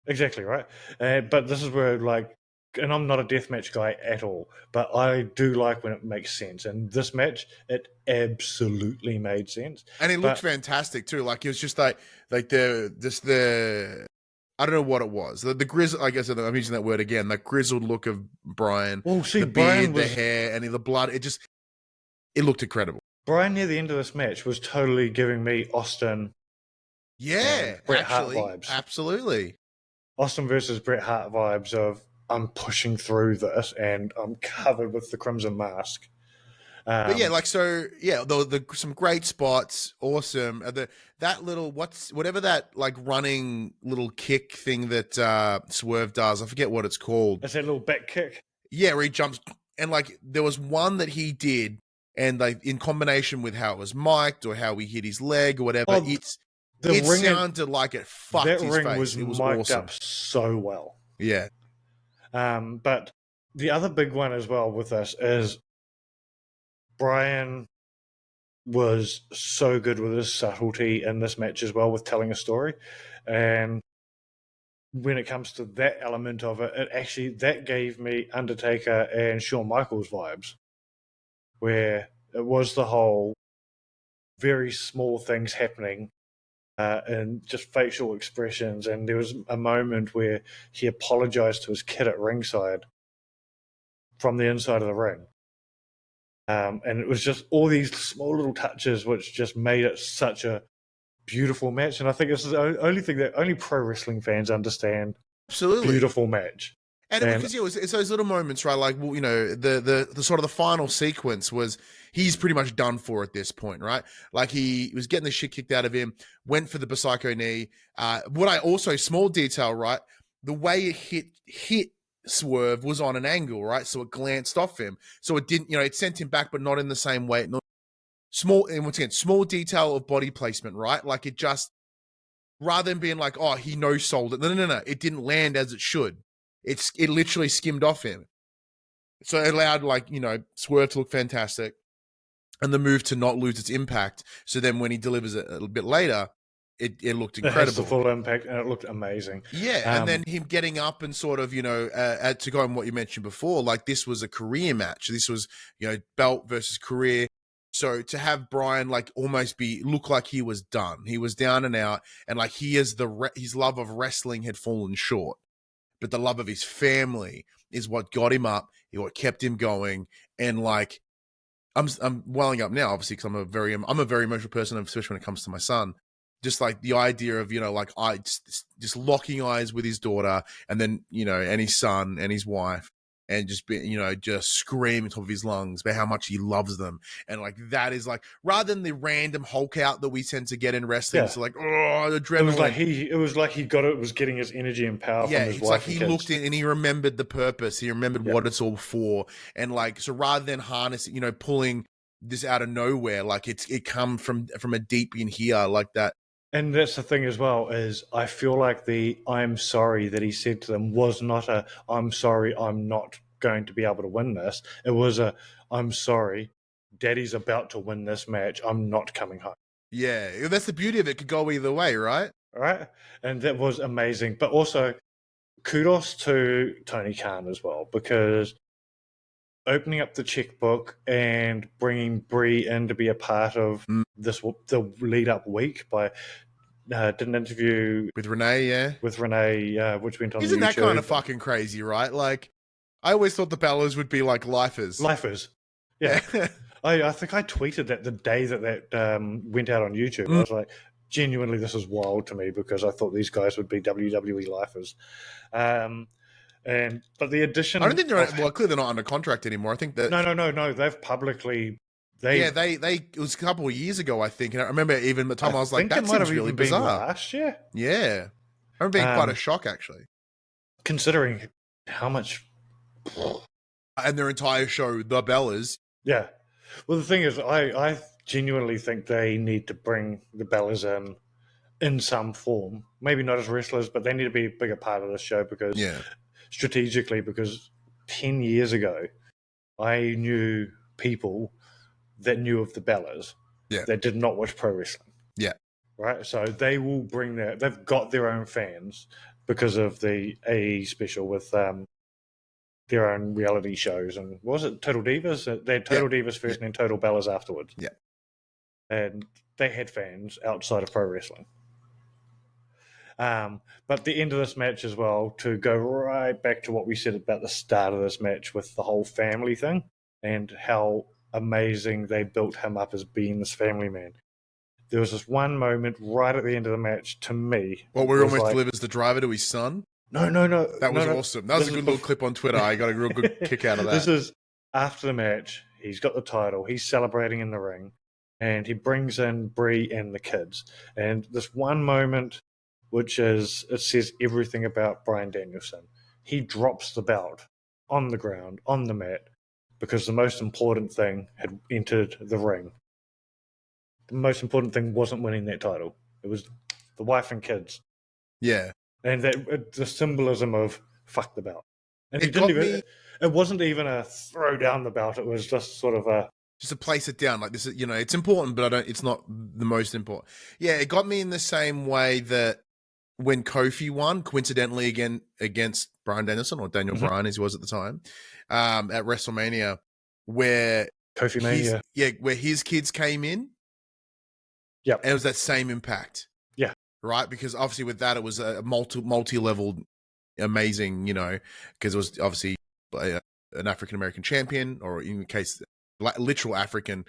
exactly, right? But this is where, like, and I'm not a deathmatch guy at all, but I do like when it makes sense. And this match, it absolutely made sense. and it looked But fantastic too. Like it was just like the I don't know what it was. The grizzle, I guess I'm using that word again. The grizzled look of Brian, well, see, the beard, the hair, and the blood. It looked incredible. Brian near the end of this match was totally giving me Austin and Yeah, Bret Hart actually, vibes. absolutely. Austin versus Bret Hart vibes of I'm pushing through this and I'm covered with the Crimson Mask. But yeah, Um, like so, yeah, the some great spots, awesome. That little whatever that like running little kick thing that Swerve does. I forget what it's called. it's that little back kick. Yeah, where he jumps and like there was one that he did, and like in combination with how it was mic'd or how he hit his leg or whatever, Oh, the it ring, sounded like it fucked that his ring face. was It was mic'd awesome. up so well. Yeah. But the other big one as well with this is Brian was so good with his subtlety in this match as well with telling a story. And when it comes to that element of it, that gave me Undertaker and Shawn Michaels vibes, where it was the whole very small things happening and just facial expressions. And there was a moment where he apologized to his kid at ringside from the inside of the ring. And it was just all these small little touches which just made it such a beautiful match. And I think this is the only thing that only pro wrestling fans understand. Absolutely. Beautiful match. And And because it's those little moments, right? Like, well, the sort of the final sequence was he's pretty much done for at this point, right? Like he was getting the shit kicked out of him, went for the psycho knee. What I also small detail, right? The way it hit Swerve was on an angle, right? So it glanced off him, so it didn't, it sent him back, but not in the same way. Not small, and once again, small detail of body placement, right? Like it just rather than being like, oh, he no sold it. No. It didn't land as it should. It literally skimmed off him. So it allowed Swerve to look fantastic and the move to not lose its impact. So then when he delivers it a little bit later, it looked it has the incredible. full impact and it looked amazing. Yeah, and then him getting up and sort of, to go on what you mentioned before, like this was a career match. This was, belt versus career. So to have Brian like almost look like he was done, he was down and out, and like his love of wrestling had fallen short, but the love of his family is what got him up, what kept him going, and like I'm welling up now, obviously, because I'm a very emotional person, especially when it comes to my son. Just like the idea of, like I just locking eyes with his daughter, and then and his son and his wife, and just just screaming top of his lungs about how much he loves them, and like that is like, rather than the random Hulk out that we tend to get in wrestling, so like, adrenaline. It was like he was getting his energy and power from his it's wife like and he kids. looked in and he remembered the purpose. He remembered what it's all for, and like, so rather than harnessing, pulling this out of nowhere, like it come from a deep in here like that. And that's the thing as well, is I feel like the "I'm sorry" that he said to them was not a "I'm sorry, I'm not going to be able to win this." It was a "I'm sorry, Daddy's about to win this match. I'm not coming home." Yeah, that's the beauty of it. Could go either way, right? Right? And that was amazing. But also, kudos to Tony Khan as well, because opening up the checkbook and bringing Brie in to be a part of the lead up week by did an interview with Renee, with Renee, which went on Isn't YouTube. that kind of fucking crazy, right? Like, I always thought the Bellas would be like lifers. Yeah. I think I tweeted that the day that went out on YouTube. I was like, genuinely, this is wild to me, because I thought these guys would be WWE lifers. But the addition, I don't think they're clearly they're not under contract anymore. I think that no, they've publicly. They it was a couple of years ago, I think, and I remember even the time I was like, that seems really bizarre. Last year, yeah, I remember being quite a shock actually, considering how much and their entire show, the Bellas. Yeah, well, the thing is, I genuinely think they need to bring the Bellas in some form. Maybe not as wrestlers, but they need to be a bigger part of the show, because strategically, because 10 years ago, I knew people that knew of the Bellas that did not watch pro wrestling. Yeah. Right? So they will bring they've got their own fans because of the AE special with their own reality shows. And was it Total Divas? They had Total Divas first and then Total Bellas afterwards. Yeah. And they had fans outside of pro wrestling. But the end of this match as well, to go right back to what we said about the start of this match with the whole family thing and how amazing they built him up as being this family man. There was this one moment right at the end of the match, to me. Well, we almost delivers the driver to his son. No. That was awesome. That was a good little clip on Twitter. I got a real good kick out of that. This is after the match. He's got the title. He's celebrating in the ring. And he brings in Brie and the kids. And this one moment, which is, it says everything about Bryan Danielson. He drops the belt on the ground, on the mat, because the most important thing had entered the ring. The most important thing wasn't winning that title. It was the wife and kids. Yeah. And that the symbolism of fuck the belt. And it wasn't even a throw down the belt. It was just sort of just to place it down. Like, this is, it's important, but it's not the most important. Yeah, it got me in the same way that when Kofi won, coincidentally again against Bryan Danielson, or Daniel Bryan as he was at the time, at WrestleMania, where Kofi Mania. Where his kids came in. Yeah. And it was that same impact. Yeah. Right? Because obviously with that, it was a multi-level amazing, because it was obviously an African-American champion, or in the case, literal African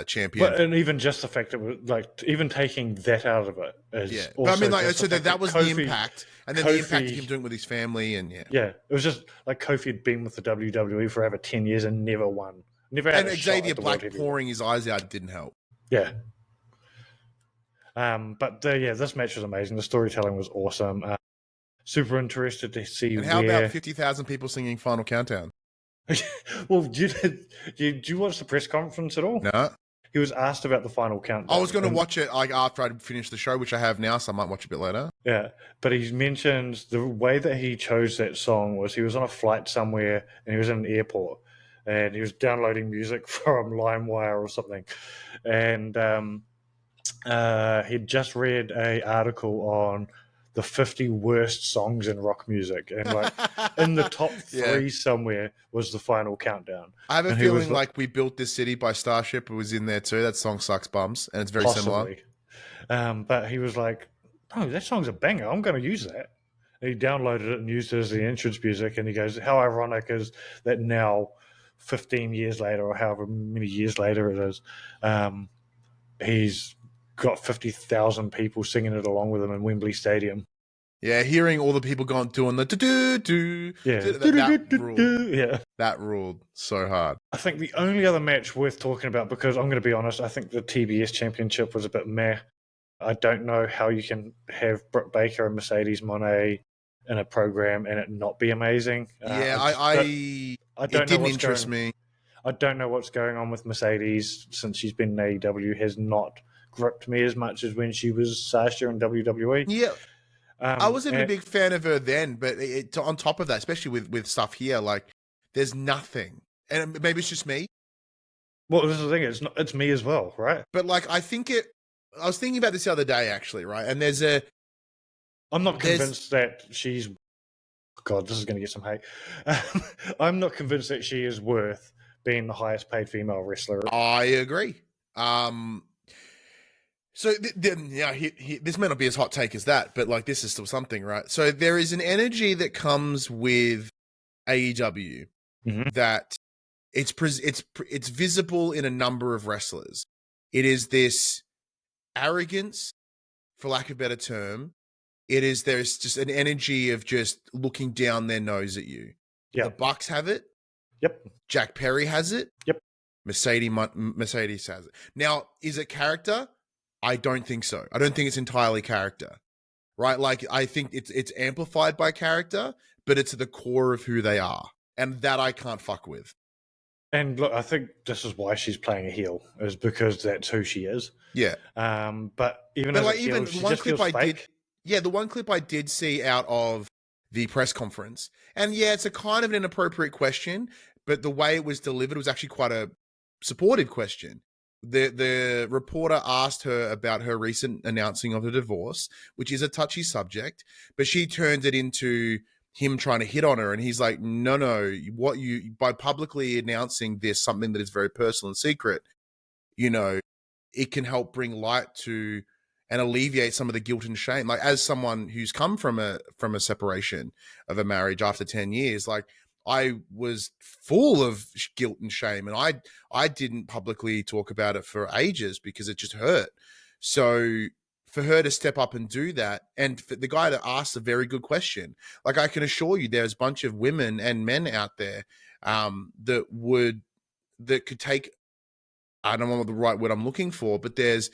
champion. But, and even just the fact that it was like, even taking that out of it is But I mean, like, so that was Kofi, the impact, and then the impact of him doing it with his family, and it was just like Kofi had been with the WWE for over 10 years and never won. Never had and Xavier Black pouring his eyes out didn't help. Yeah. But this match was amazing. The storytelling was awesome. Super interested to see. And how about 50,000 people singing Final Countdown? Well, did you watch the press conference at all? No. He was asked about the Final Countdown. I was going to watch it like after I'd finished the show, which I have now, so I might watch a bit later. Yeah, but he mentioned the way that he chose that song was he was on a flight somewhere and he was in an airport and he was downloading music from LimeWire or something, and he'd just read an article on the 50 worst songs in rock music, and like in the top 3 somewhere was the Final Countdown. I have a feeling like We Built This City by Starship was in there too. That song sucks bums, and it's very similar. But he was like, "Oh, that song's a banger. I'm going to use that." And he downloaded it and used it as the entrance music. And he goes, "How ironic is that now 15 years later or however many years later it is, he's got 50,000 people singing it along with him in Wembley Stadium. Yeah, hearing all the people doing the do that ruled so hard. I think the only other match worth talking about, because I'm going to be honest, I think the TBS Championship was a bit meh. I don't know how you can have Britt Baker and Mercedes Moné in a program and it not be amazing. I don't know. It didn't interest me. I don't know what's going on with Mercedes since she's been in AEW. Has not gripped me as much as when she was Sasha in WWE. Yeah. I wasn't a big fan of her then, but on top of that, especially with stuff here, like there's nothing, and maybe it's just me. Well, this is the thing; it's me as well, right? But like, I was thinking about this the other day, actually, right? And I'm not convinced that she's. God, this is going to get some hate. I'm not convinced that she is worth being the highest paid female wrestler. I agree. So this may not be as hot take as that, but like this is still something, right? So there is an energy that comes with AEW that it's visible in a number of wrestlers. It is this arrogance, for lack of a better term. There's just an energy of just looking down their nose at you. Yep. The Bucks have it. Yep. Jack Perry has it. Yep. Mercedes has it. Now, is it character? I don't think so. I don't think it's entirely character, right? Like, I think it's amplified by character, but it's at the core of who they are. And that I can't fuck with. And look, I think this is why she's playing a heel, is because that's who she is. Yeah. But even as a heel, she just feels fake. The one clip I did see out of the press conference, and yeah, it's a kind of an inappropriate question, but the way it was delivered was actually quite a supportive question. The reporter asked her about her recent announcing of the divorce, which is a touchy subject, but she turned it into him trying to hit on her, and he's like, no, by publicly announcing this, something that is very personal and secret, it can help bring light to and alleviate some of the guilt and shame. Like, as someone who's come from a separation of a marriage after 10 years, like, I was full of guilt and shame, and I didn't publicly talk about it for ages because it just hurt. So for her to step up and do that, and for the guy to ask a very good question, like, I can assure you there's a bunch of women and men out there that could take, I don't know what the right word I'm looking for, but there's,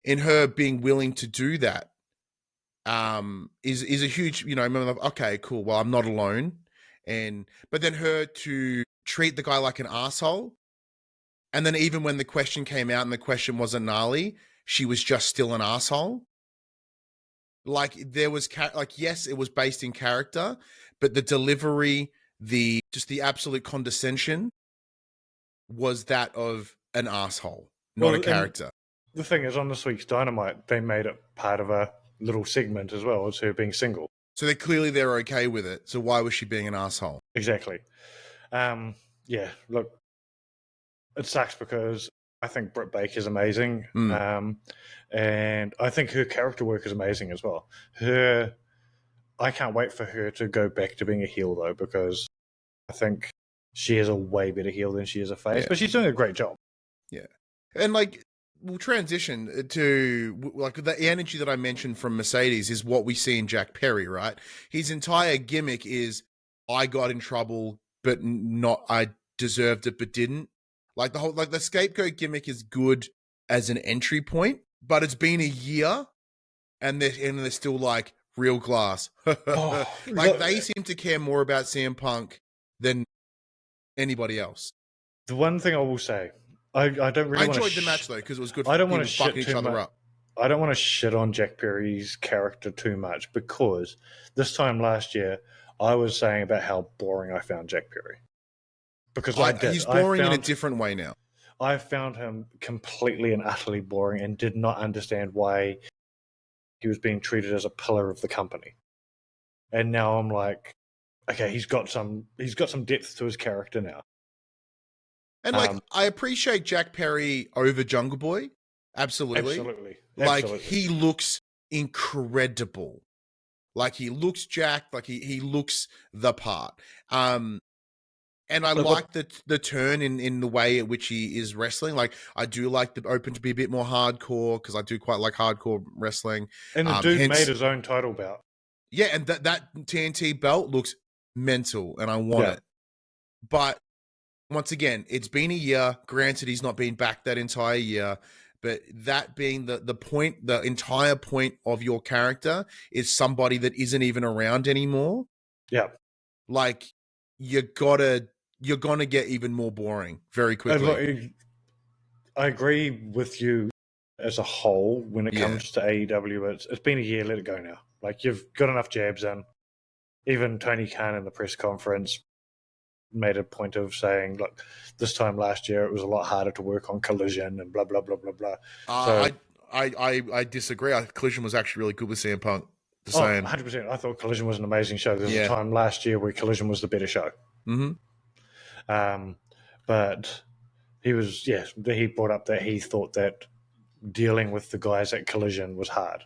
in her being willing to do that is a huge, okay, cool, well, I'm not alone. But then her to treat the guy like an asshole, and then even when the question came out and the question wasn't gnarly, she was just still an asshole. Like, there was yes, it was based in character, but the delivery, the absolute condescension was that of an asshole, not a character. The thing is, on this week's Dynamite, they made it part of a little segment as well as her being single. So they're okay with it. So why was she being an asshole? Exactly. Look, it sucks because I think Britt Baker is amazing. And I think her character work is amazing as well. I can't wait for her to go back to being a heel, though, because I think she is a way better heel than she is a face. Yeah. But she's doing a great job. Yeah. And, like, we'll transition to, like, the energy that I mentioned from Mercedes is what we see in Jack Perry, right? His entire gimmick is, I got in trouble, but not, I deserved it, but didn't. Like, the scapegoat gimmick is good as an entry point, but it's been a year, and they're still like, real glass. They seem to care more about CM Punk than anybody else. The one thing I will say, I don't really. I enjoyed the match though because it was good. I don't want to fuck each other up. I don't want to shit on Jack Perry's character too much, because this time last year I was saying about how boring I found Jack Perry. Because he's boring in a different way now. I found him completely and utterly boring and did not understand why he was being treated as a pillar of the company. And now I'm like, okay, he's got some depth to his character now. And I appreciate Jack Perry over Jungle Boy. Absolutely. Like, he looks incredible. Like, he looks jacked, like he looks the part. And I like the turn in the way at which he is wrestling. Like, I do like the open to be a bit more hardcore because I do quite like hardcore wrestling. And the dude made his own title bout. Yeah, and that TNT belt looks mental, and I want it. But once again, it's been a year. Granted, he's not been back that entire year. But that being the point, the entire point of your character is somebody that isn't even around anymore. Yeah. Like, you're gonna get even more boring very quickly. I agree with you as a whole when it comes to AEW. It's been a year, let it go now. Like, you've got enough jabs in. Even Tony Khan in the press conference made a point of saying, look, this time last year it was a lot harder to work on Collision and blah, blah, blah, blah, blah. I disagree. Collision was actually really good with CM Punk. 100%. I thought Collision was an amazing show. There was a time last year where Collision was the better show. Mm-hmm. But he brought up that he thought that dealing with the guys at Collision was hard.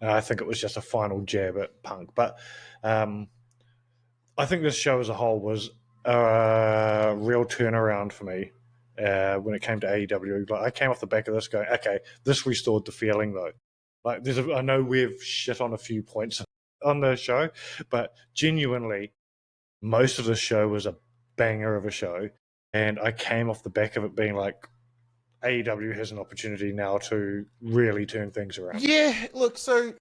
And I think it was just a final jab at Punk. But I think this show as a whole was a real turnaround for me when it came to AEW. Like, I came off the back of this going, okay, this restored the feeling though. Like, I know we've shit on a few points on the show, but genuinely, most of the show was a banger of a show, and I came off the back of it being like, AEW has an opportunity now to really turn things around. Yeah, look, so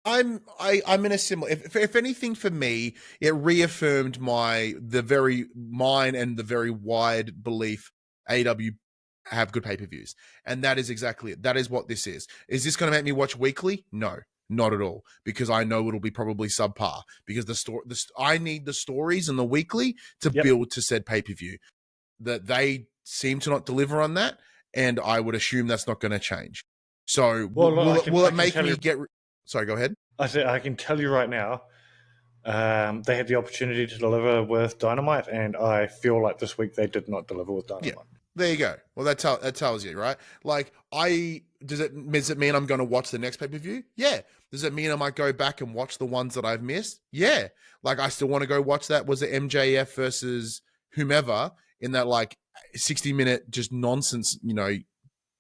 I'm in a similar. If anything, for me, it reaffirmed the very wide belief AEW have good pay-per-views, and that is exactly it. That is what this is. Is this going to make me watch weekly? No, not at all, because I know it'll be probably subpar. Because I need the stories and the weekly to build to said pay-per-view. That they seem to not deliver on that, and I would assume that's not going to change. So, will it make me get? Sorry, go ahead. I can tell you right now, they had the opportunity to deliver with Dynamite, and I feel like this week they did not deliver with Dynamite. Yeah. There you go. Well, that tells you, right? Like, does it mean I'm going to watch the next pay-per-view? Yeah. Does it mean I might go back and watch the ones that I've missed? Yeah. Like, I still want to go watch that. Was it MJF versus whomever in that, like, 60-minute just nonsense,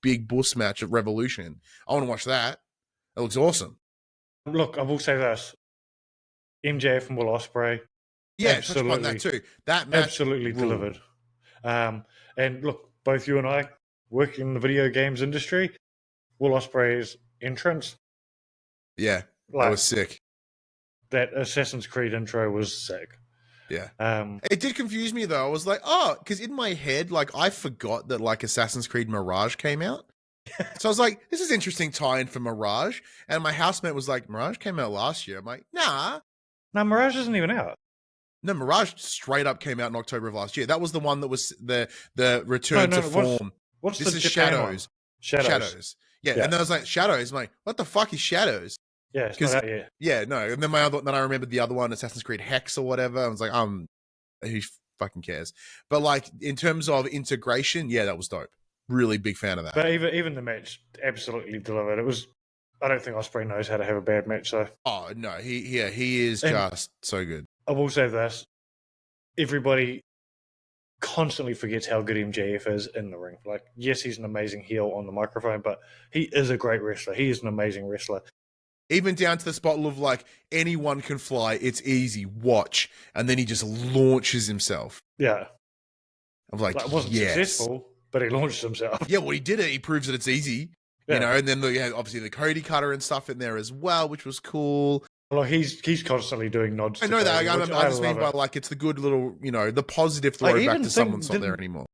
big buss match at Revolution? I want to watch that. That looks awesome. Look, I will say this. MJF and Will Ospreay. Yeah, absolutely. Touch on that too. That match absolutely delivered. And look, both you and I work in the video games industry. Will Ospreay's entrance. Yeah, that was sick. That Assassin's Creed intro was sick. Yeah. It did confuse me though. I was like, because in my head, like, I forgot that, like, Assassin's Creed Mirage came out. So I was like, this is interesting tie-in for Mirage. And my housemate was like, Mirage came out last year. I'm like, nah. No, Mirage isn't even out. No, Mirage straight up came out in October of last year. That was the one that was the return to form. What's this the is Shadows? Shadows. Yeah. And then I was like, Shadows. I'm like, what the fuck is Shadows? Yeah, it's not out yet. Yeah, no. And then I remembered the other one, Assassin's Creed Hex or whatever. I was like, who fucking cares? But, like, in terms of integration, yeah, that was dope. Really big fan of that. But even the match absolutely delivered. It was. I don't think Ospreay knows how to have a bad match, though. Oh no, he is just so good. I will say this: everybody constantly forgets how good MJF is in the ring. Like, yes, he's an amazing heel on the microphone, but he is a great wrestler. He is an amazing wrestler. Even down to the spot of, like, anyone can fly. It's easy. Watch, and then he just launches himself. Yeah, I'm like, it wasn't successful, but he launched himself. Yeah, well, he did it. He proves that it's easy. Yeah. And then obviously the Cody cutter and stuff in there as well, which was cool. Well, he's constantly doing nods. I know that. I just mean by, like, it's the good little, the positive throwback to someone's not there anymore.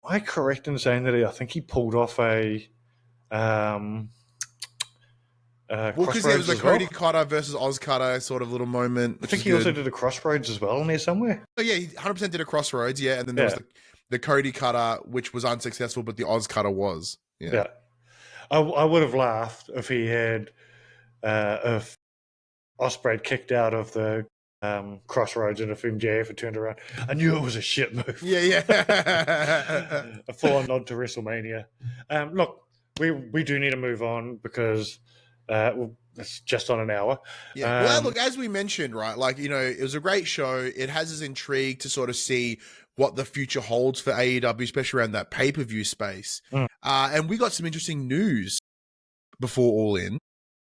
Am I correct in saying that I think he pulled off a well, because there was a Cody cutter versus Oz cutter sort of little moment. I think he also did a Crossroads as well in there somewhere. Oh yeah, he 100% did a Crossroads, yeah, and then there was the Cody cutter, which was unsuccessful, but the Oz cutter was. Yeah. I would have laughed if he had if Ospreay kicked out of the Crossroads and if MJF had turned around. I knew it was a shit move. Yeah. A full-on nod to WrestleMania. Look, we do need to move on because It's just on an hour. Yeah. Well, look, as we mentioned, right, like, it was a great show. It has us intrigued to sort of see what the future holds for AEW, especially around that pay-per-view space. Mm. And we got some interesting news before All In.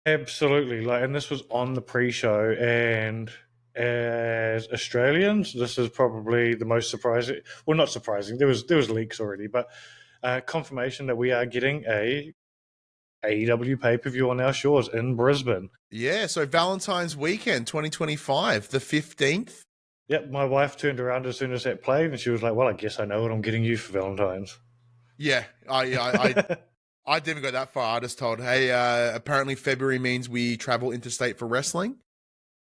Absolutely. And this was on the pre-show, and as Australians, this is probably the most surprising. Well, not surprising. There was leaks already, but confirmation that we are getting a AEW pay-per-view on our shores in Brisbane. Yeah, so Valentine's weekend 2025, the 15th. Yep, my wife turned around as soon as that played, and she was like, "Well, I guess I know what I'm getting you for Valentine's." Yeah, I didn't go that far. I just told, hey, apparently February means we travel interstate for wrestling.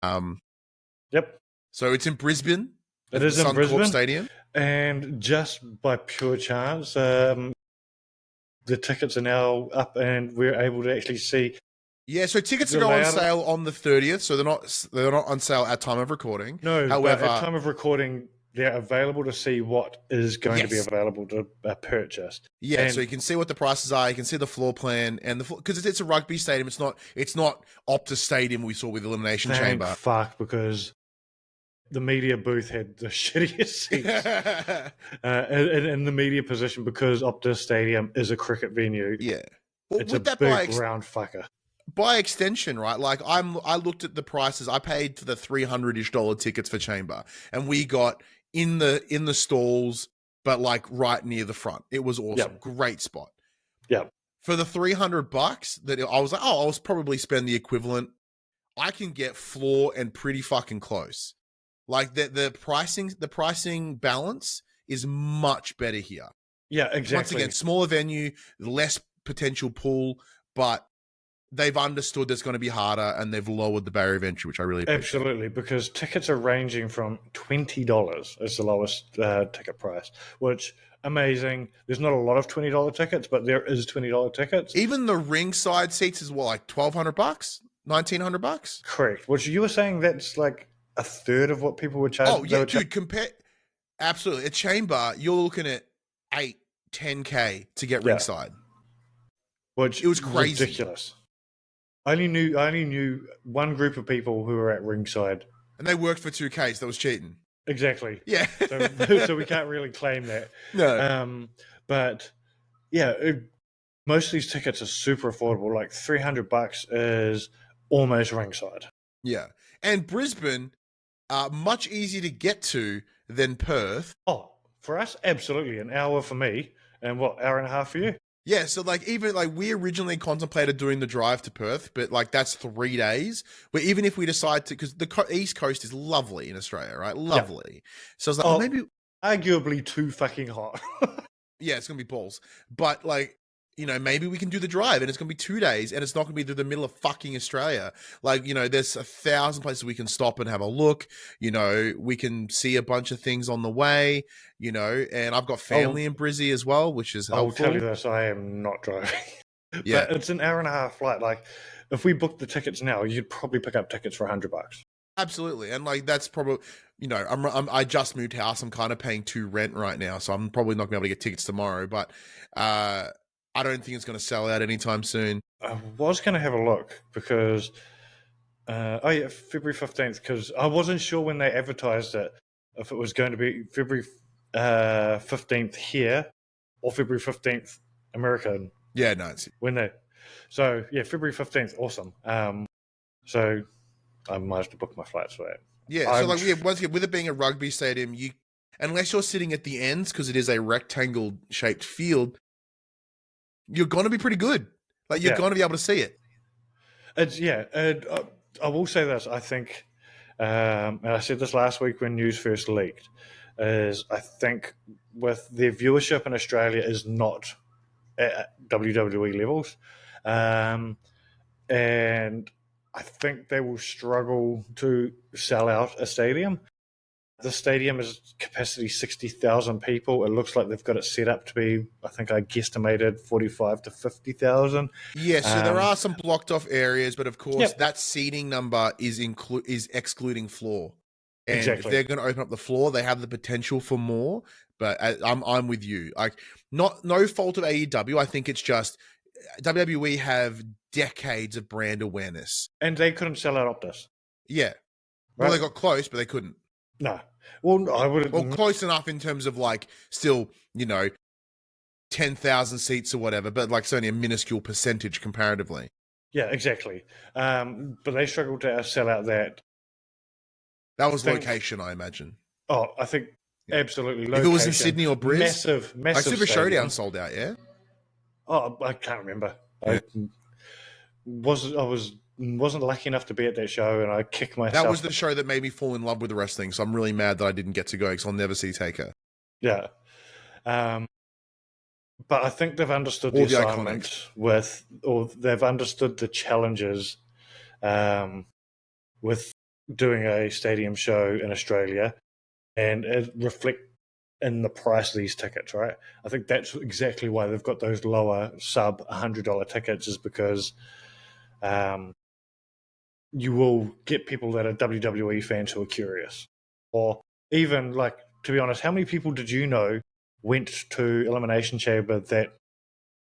Yep. So it's in Brisbane. It is in Suncorp Brisbane Stadium. And just by pure chance, the tickets are now up, and we're able to actually see. Yeah, so tickets are going on sale on the 30th, so they're not on sale at time of recording. No, however, at time of recording, they're available to see what is going to be available to purchase. Yeah, so you can see what the prices are. You can see the floor plan, and because it's a rugby stadium. It's not Optus Stadium we saw with Elimination Chamber. Fuck, because the media booth had the shittiest seats in the media position, because Optus Stadium is a cricket venue. Yeah, well, it's a big round fucker. By extension, right? Like I looked at the prices. I paid for the $300-ish tickets for Chamber, and we got in the stalls, but like right near the front. It was awesome. Yep. Great spot. Yeah. For the $300 that I was like, I'll probably spend the equivalent. I can get floor and pretty fucking close. Like the pricing balance is much better here. Yeah, exactly. Once again, smaller venue, less potential pool, but they've understood that's going to be harder, and they've lowered the barrier of entry, which I really appreciate. Absolutely, because tickets are ranging from $20 as the lowest ticket price, which amazing. There's not a lot of $20 tickets, but there is $20 tickets. Even the ringside seats is like $1,200, $1,900. Correct. Which you were saying that's like a third of what people were charging. Oh yeah, dude. Absolutely. At Chamber, you're looking at $8-10K to get ringside, which it was crazy, ridiculous. I only knew one group of people who were at ringside, and they worked for 2Ks. That was cheating. Exactly. Yeah. So we can't really claim that. No. But yeah, most of these tickets are super affordable. Like $300 is almost ringside. Yeah, and Brisbane, much easier to get to than Perth. Oh, for us, absolutely. An hour for me, and hour and a half for you? Yeah, so even we originally contemplated doing the drive to Perth, but like that's 3 days. Where even if we decide to, because the East Coast is lovely in Australia, right? Lovely. Yeah. So I was like, maybe arguably too fucking hot. Yeah, it's gonna be balls. But like, maybe we can do the drive, and it's gonna be 2 days, and it's not gonna be through the middle of fucking Australia. Like, there's 1,000 places we can stop and have a look. We can see a bunch of things on the way. And I've got family in Brizzy as well, which is helpful. I'll tell you this: I am not driving. Yeah, but it's an hour and a half flight. Like, if we booked the tickets now, you'd probably pick up tickets for $100. Absolutely, and like that's probably I just moved house. I'm kind of paying 2 rent right now, so I'm probably not gonna be able to get tickets tomorrow. But I don't think it's going to sell out anytime soon. I was going to have a look because, February 15th, because I wasn't sure when they advertised it, if it was going to be February 15th here or February 15th American. Yeah, no. So, February 15th, awesome. So I might have to book my flights for that. Yeah, once again, with it being a rugby stadium, unless you're sitting at the ends, because it is a rectangle-shaped field, you're going to be pretty good. Like, you're going to be able to see it. I will say this. I think, and I said this last week when news first leaked, is I think with their viewership in Australia is not at WWE levels. And I think they will struggle to sell out a stadium. The stadium is capacity 60,000 people. It looks like they've got it set up to be, I think I guesstimated 45 to 50,000. Yeah, so there are some blocked off areas, but of course that seating number is excluding floor. And exactly. If they're going to open up the floor, they have the potential for more. But I'm with you. Like, no fault of AEW. I think it's just WWE have decades of brand awareness. And they couldn't sell out Optus. Yeah. Right? Well, they got close, but they couldn't. No. Well, I would. Well, close enough in terms of like still, 10,000 seats or whatever, but like it's only a minuscule percentage comparatively. Yeah, exactly. But they struggled to sell out that. That was location, I imagine. Oh, I think absolutely. Location. If it was in Sydney or Bris, massive. like Super stadium. Showdown sold out. Yeah. Oh, I can't remember. Yeah. Wasn't lucky enough to be at that show, and I kicked myself. That was the show that made me fall in love with the wrestling. So I'm really mad that I didn't get to go because I'll never see Taker. Yeah. But I think they've understood the assignment or they've understood the challenges with doing a stadium show in Australia, and it reflect in the price of these tickets, right? I think that's exactly why they've got those lower sub $100 tickets, is because you will get people that are WWE fans who are curious. Or even, like, to be honest, how many people did you know went to Elimination Chamber that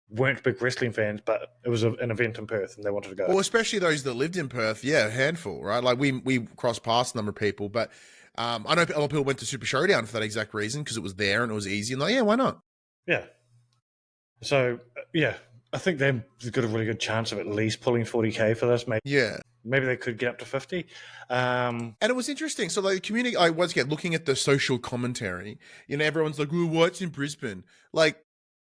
weren't big wrestling fans, but it was an event in Perth and they wanted to go? Well, especially those that lived in Perth, yeah, a handful, right? Like we crossed past a number of people, but I know a lot of people went to Super Showdown for that exact reason, because it was there and it was easy, and like, yeah, why not? Yeah. So, yeah, I think they've got a really good chance of at least pulling 40K for this. Maybe they could get up to 50. And it was interesting. So, like, the community, once again, looking at the social commentary, everyone's like, "Oh, what's in Brisbane?" Like,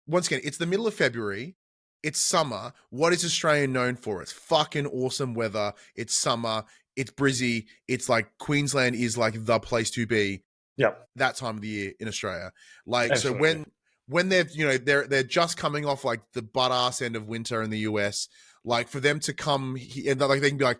once again, it's the middle of February. It's summer. What is Australia known for? It's fucking awesome weather. It's summer. It's brizzy. It's like Queensland is like the place to be. Yeah, that time of the year in Australia. Like, absolutely. So when they've they're just coming off like the butt ass end of winter in the US, like for them to come here, and like they can be like,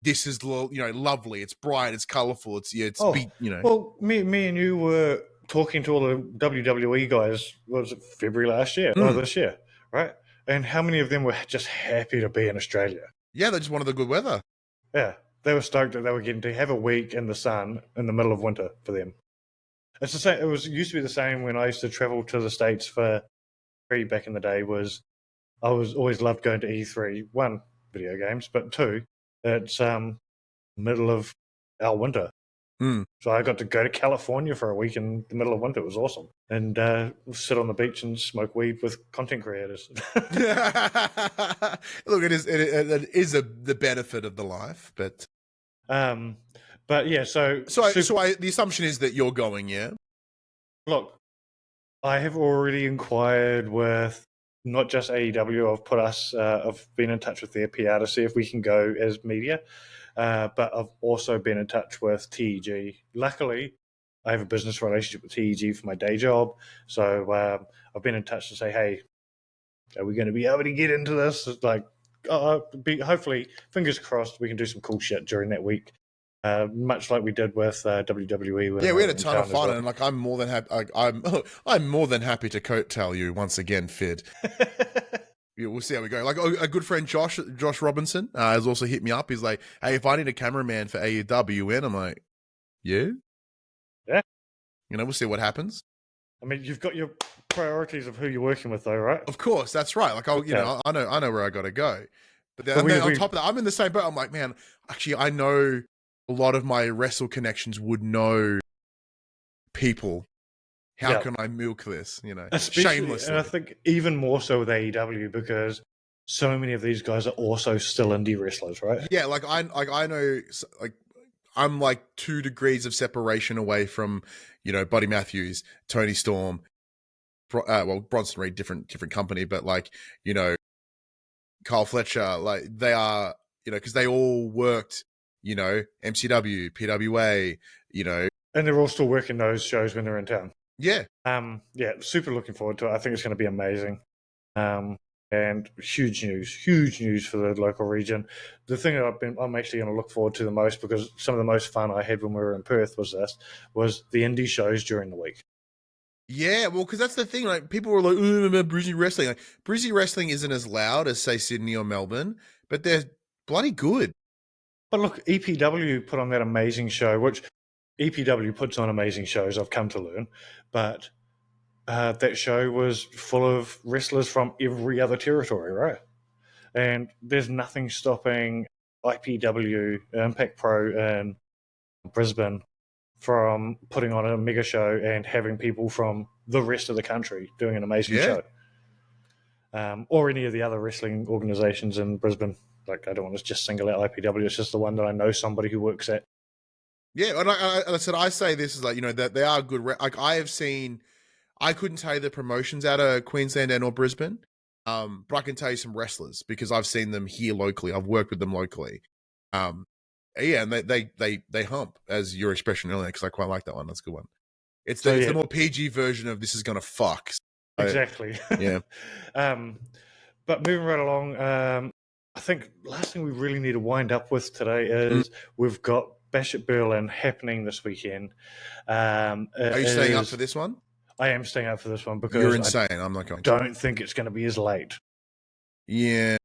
this is lovely, it's bright, it's colorful, Well, me and you were talking to all the WWE guys. What was it, February last year or this year, right? And how many of them were just happy to be in Australia? Yeah, they just wanted the good weather. Yeah, they were stoked that they were getting to have a week in the sun in the middle of winter for them. It's the same. It used to be the same when I used to travel to the States for free back in the day. I was always loved going to E3. One, video games, but two, it's middle of our winter. So I got to go to California for a week in the middle of winter. It was awesome. And sit on the beach and smoke weed with content creators. Look, it is the benefit of the life, but yeah. So the assumption is that you're going, yeah. Look, I have already inquired with not just AEW. I've been in touch with their PR to see if we can go as media. But I've also been in touch with TEG. Luckily, I have a business relationship with TEG for my day job. So I've been in touch to say, hey, are we going to be able to get into this? It's like, hopefully, fingers crossed, we can do some cool shit during that week. Much like we did with WWE. Yeah, we had a ton of fun, and like I'm more than happy. I'm more than happy to coattail you once again, Phid. Yeah, we'll see how we go. Like a good friend, Josh Robinson, has also hit me up. He's like, "Hey, if I need a cameraman for AEW, I'm like, yeah. We'll see what happens. I mean, you've got your priorities of who you're working with, though, right? Of course, that's right. Like, I know where I got to go. But then, on top of that, I'm in the same boat. I'm like, man, actually, I know a lot of my wrestle connections would know people. How can I milk this? Shamelessly. And I think even more so with AEW, because so many of these guys are also still indie wrestlers, right? Yeah, like I know, like I'm like 2 degrees of separation away from, Buddy Matthews, Tony Storm, Bronson Reed, different company, but like, Kyle Fletcher, like they are, because they all worked, MCW, PWA, and they're all still working those shows when they're in town. Yeah. Super looking forward to it. I think it's going to be amazing. And huge news for the local region. The thing that I'm actually going to look forward to the most, because some of the most fun I had when we were in Perth was the indie shows during the week. Yeah, well, because that's the thing. Like, people were like, "Ooh, about Brizzy wrestling." Like, Brizzy wrestling isn't as loud as, say, Sydney or Melbourne, but they're bloody good. But look, EPW put on that amazing show, which EPW puts on amazing shows, I've come to learn, but that show was full of wrestlers from every other territory, right? And there's nothing stopping IPW, Impact Pro in Brisbane, from putting on a mega show and having people from the rest of the country doing an amazing show. Or any of the other wrestling organizations in Brisbane. Like, I don't want to just single out IPW. It's just the one that I know somebody who works at. Yeah, and I said, I say this is like, you know, that they are good. Like, I have seen, I couldn't tell you the promotions out of Queensland and or Brisbane, but I can tell you some wrestlers because I've seen them here locally. I've worked with them locally. Yeah, and they hump, as your expression earlier, because I quite like that one. That's a good one. It's the more PG version of this is gonna fuck. Exactly. Yeah. But moving right along, I think last thing we really need to wind up with today is we've got Bash at Berlin happening this weekend. Are you staying up for this one? I am staying up for this one because you're insane. I'm not going. Don't think it's going to be as late. Yeah.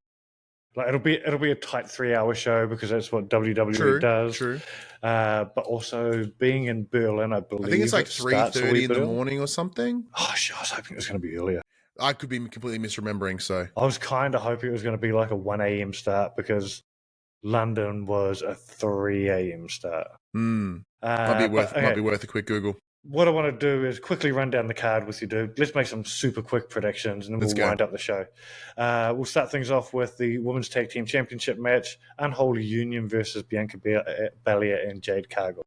Like it'll be a tight 3-hour show because that's what WWE does. True. But also being in Berlin, I believe I think it's like 3:30 in the morning or something. Oh shit! I was hoping it was going to be earlier. I could be completely misremembering. So I was kind of hoping it was going to be like a 1 a.m. start because London was a 3 a.m. start. Might be worth a quick Google. What I want to do is quickly run down the card with you, dude. Let's make some super quick predictions, and then we'll wind up the show. We'll start things off with the Women's Tag Team Championship match, Unholy Union versus Bianca Belair and Jade Cargill.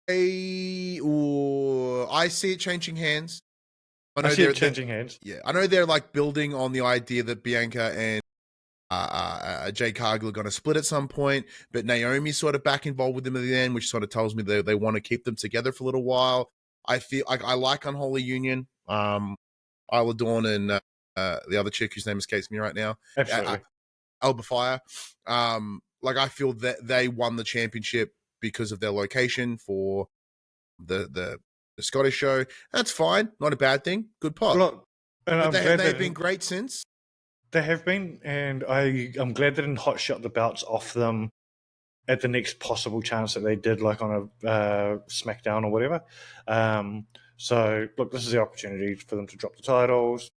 I see it changing hands. I see it changing hands. Yeah, I know they're like building on the idea that Bianca and Jade Cargill are going to split at some point, but Naomi's sort of back involved with them at the end, which sort of tells me they want to keep them together for a little while. I feel like I like Unholy Union. Isla Dawn and the other chick whose name escapes me right now. Absolutely. Alba Fire. Like I feel that they won the championship because of their location for the Scottish show. That's fine. Not a bad thing. Good pop. Look, and they've been great since. They have been, and I'm glad they didn't hotshot the belts off them at the next possible chance that they did, like on a SmackDown or whatever. So, look, this is the opportunity for them to drop the titles,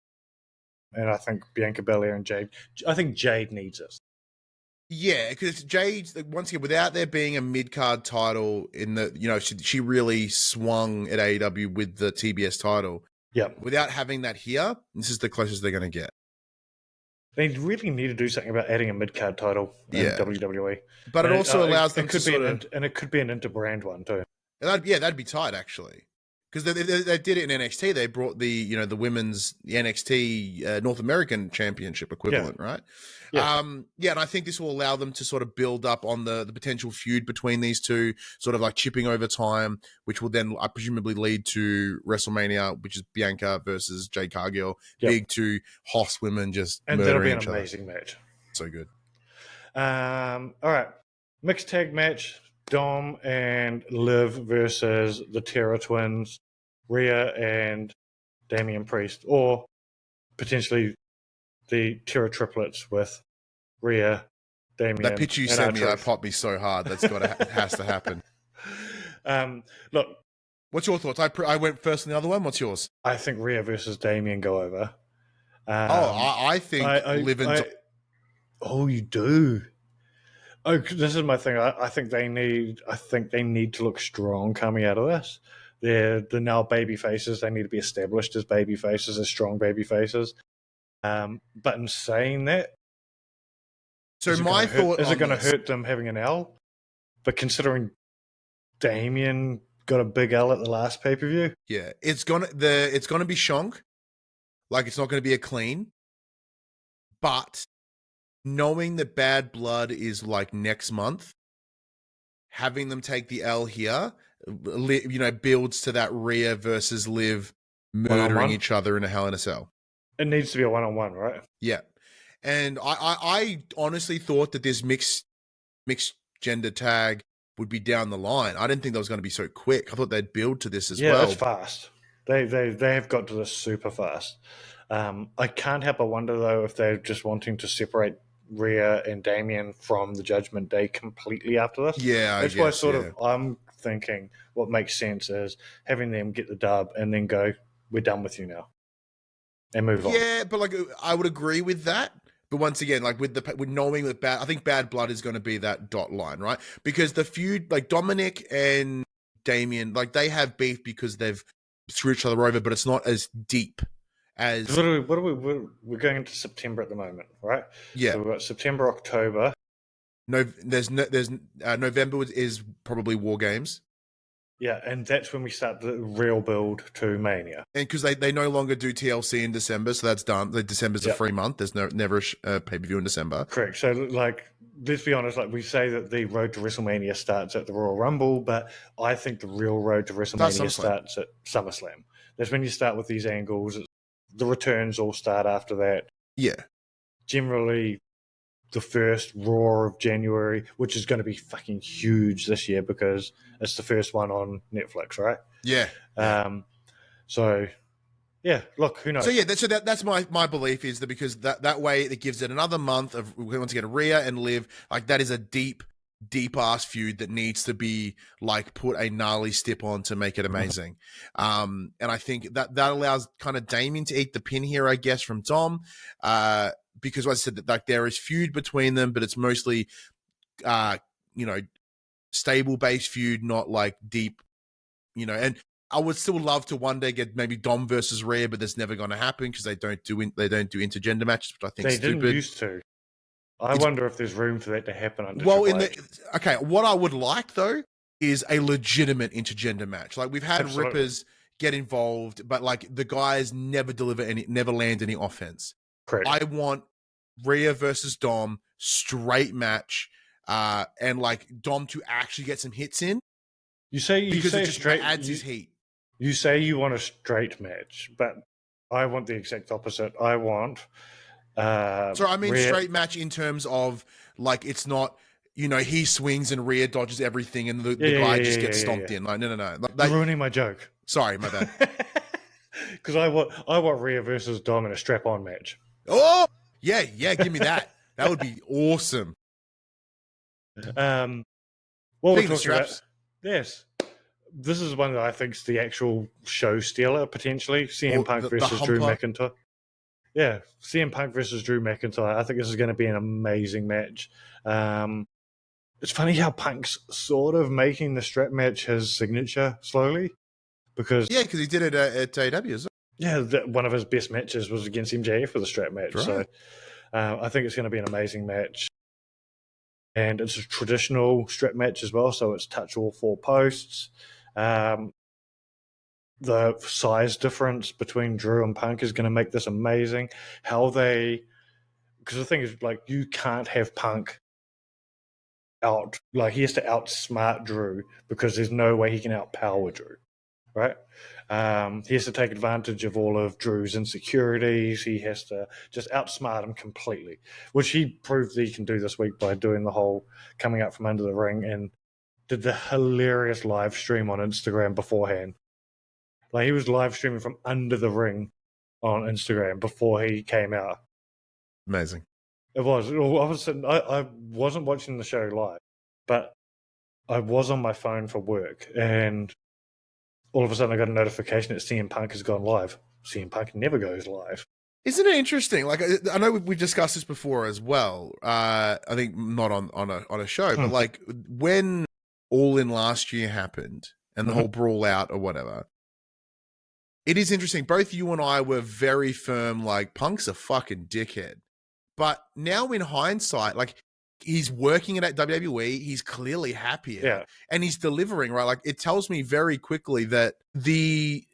and I think Bianca Belair and Jade. I think Jade needs us. Yeah, because Jade, once again, without there being a mid-card title in the, you know, she really swung at AEW with the TBS title. Yeah. Without having that here, this is the closest they're going to get. They really need to do something about adding a mid-card title in WWE. But it also allows them to and it could be an inter-brand one too. That'd be tight, actually. Because they did it in NXT. They brought the women's NXT North American Championship equivalent, right? Yeah. And I think this will allow them to sort of build up on the potential feud between these two, sort of like chipping over time, which will then presumably lead to WrestleMania, which is Bianca versus Jade Cargill, big two hoss women just and murdering that'll be an amazing match. So good. All right, mixed tag match. Dom and Liv versus the Terror Twins, Rhea and Damian Priest, or potentially the Terror Triplets with Rhea, Damian. That picture you sent me, that popped me so hard. That's has to happen. Look, what's your thoughts? I went first on the other one. What's yours? I think Rhea versus Damian go over. I think Liv and oh, you do. Oh, this is my thing. I think they need to look strong coming out of this. They're now baby faces. They need to be established as baby faces, as strong baby faces. But in saying that, so my thought is it going to hurt them having an L? But considering Damian got a big L at the last pay-per-view, yeah, it's gonna be shonk. Like it's not going to be a clean, but knowing that Bad Blood is like next month, having them take the L here, builds to that Rhea versus Liv murdering each other in a Hell in a Cell. It needs to be a one-on-one, right? Yeah. And I honestly thought that this mixed gender tag would be down the line. I didn't think that was going to be so quick. I thought they'd build to this as well. Yeah, that's fast. They have got to this super fast. I can't help but wonder, though, if they're just wanting to separate Rhea and Damian from the Judgment Day completely after this. Yeah, that's why I'm thinking what makes sense is having them get the dub and then go, we're done with you now, and move on. Yeah, but like I would agree with that. But once again, like with knowing that I think Bad Blood is going to be that dot line, right? Because the feud, like Dominic and Damien, like they have beef because they've threw each other over, but it's not as deep as. We're going into September at the moment, right? Yeah. So we've got September, October. No, there's November is probably War Games. Yeah, and that's when we start the real build to Mania. And because they no longer do TLC in December, so that's done. December's a free month. There's never a pay-per-view in December. Correct. So, like, let's be honest, like, we say that the road to WrestleMania starts at the Royal Rumble, but I think the real road to WrestleMania starts at SummerSlam. That's when you start with these angles. The returns all start after that. Yeah. Generally, the first Raw of January, which is going to be fucking huge this year because it's the first one on Netflix, right? Yeah. So, yeah, look, who knows? So, yeah, that's my belief is that because that way it gives it another month of, once again, Rhea and Liv, like that is a deep ass feud that needs to be like put a gnarly stip on to make it amazing. And I think that allows kind of Damien to eat the pin here, I guess, from Dom. Because as I said, that like there is feud between them, but it's mostly, stable based feud, not like deep, and I would still love to one day get maybe Dom versus Rhea, but that's never going to happen because they don't do intergender matches, which I think they stupid. Didn't used to. I wonder if there's room for that to happen under what I would like though is a legitimate intergender match. Like we've had Rippers get involved, but like the guys never land any offense. Correct. I want Rhea versus Dom straight match, and like Dom to actually get some hits in. You say it just straight adds his heat. You say you want a straight match, but I want the exact opposite. I want. So I mean, straight match in terms of like it's not, he swings and Rhea dodges everything, and the guy just gets stomped in. Like no. You're ruining my joke. Sorry, my bad. Because I want Rhea versus Dom in a strap-on match. Oh yeah, give me that. That would be awesome. What we're talking about? Yes. This is one that I think is the actual show stealer, potentially. CM Punk versus Drew McIntyre. Yeah, CM Punk versus Drew McIntyre. I think this is going to be an amazing match. It's funny how Punk's sort of making the strap match his signature slowly. Because he did it at AEW as well. Yeah, one of his best matches was against MJF for the strap match. Right. So I think it's going to be an amazing match. And it's a traditional strap match as well, so it's touch all four posts. The size difference between Drew and Punk is going to make this amazing. Because the thing is, like, you can't have Punk out, like, he has to outsmart Drew because there's no way he can outpower Drew, right? He has to take advantage of all of Drew's insecurities. He has to just outsmart him completely, which he proved that he can do this week by doing the whole coming up from under the ring and did the hilarious live stream on Instagram beforehand. Like, he was live streaming from under the ring on Instagram before he came out. Amazing. It was. I wasn't watching the show live, but I was on my phone for work, and all of a sudden I got a notification that CM Punk has gone live. CM Punk never goes live. Isn't it interesting? Like, I know we've discussed this before as well. I think not on a show, but like when All In last year happened and the whole brawl out or whatever, it is interesting. Both you and I were very firm, like, Punk's a fucking dickhead. But now in hindsight, like, he's working it at WWE. He's clearly happier, and he's delivering, right? Like, it tells me very quickly that the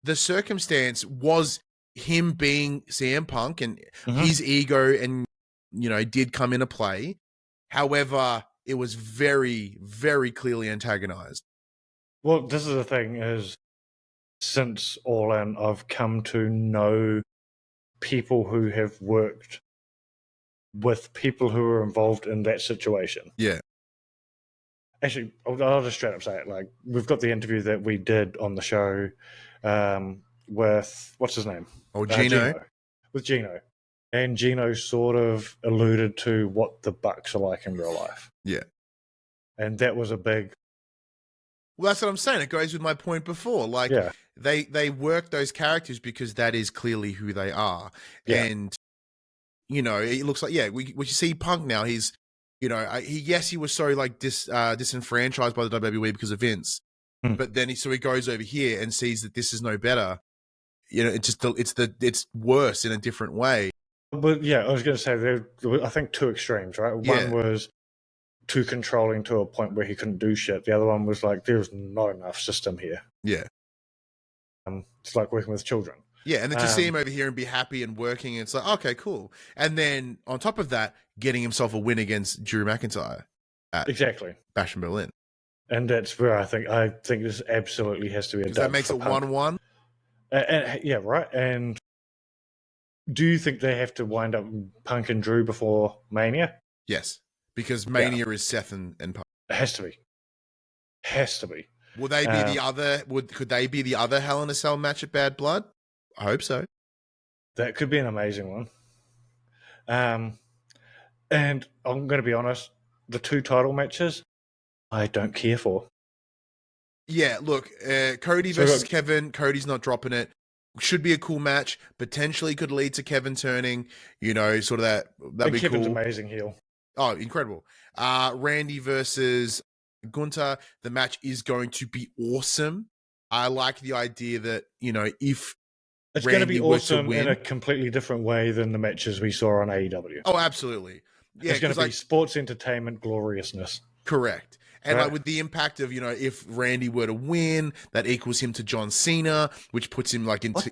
circumstance was him being CM Punk and his ego, and did come into play. However, it was very, very clearly antagonized. Well, this is the thing: is since All In, I've come to know people who have worked with people who are involved in that situation. Yeah. Actually, I'll just straight up say it. Like, we've got the interview that we did on the show with, what's his name? Gino. With Gino. And Gino sort of alluded to what the Bucks are like in real life. Yeah. And that was a big... Well, that's what I'm saying. It goes with my point before. Like, they work those characters because that is clearly who they are. Yeah. And it looks like, we see Punk now. He's, he was so like disenfranchised by the WWE because of Vince, but then he goes over here and sees that this is no better. It's worse in a different way. But yeah, I was going to say there were, I think, two extremes, right? Yeah. One was too controlling to a point where he couldn't do shit. The other one was like, there's not enough system here. Yeah. It's like working with children. Yeah, and then to see him over here and be happy and working, it's like, okay, cool. And then on top of that, getting himself a win against Drew McIntyre at Bash in Berlin. And that's where I think this absolutely has to be a dub. That makes it 1-1. Yeah, right. And do you think they have to wind up Punk and Drew before Mania? Yes, because Mania is Seth and Punk. It has to be. Has to be. Will they be the other? Could they be the other Hell in a Cell match at Bad Blood? I hope so. That could be an amazing one. And I'm going to be honest, the two title matches, I don't care for. Yeah, look, Cody versus Kevin. Cody's not dropping it. Should be a cool match. Potentially could lead to Kevin turning. Sort of that'd be Kevin's cool. Amazing heel. Oh, incredible. Randy versus Gunther. The match is going to be awesome. I like the idea that, if it's going to be awesome in a completely different way than the matches we saw on AEW. Oh, absolutely. Yeah, it's going to be sports entertainment gloriousness. Correct. And like with the impact of, if Randy were to win, that equals him to John Cena, which puts him like into puts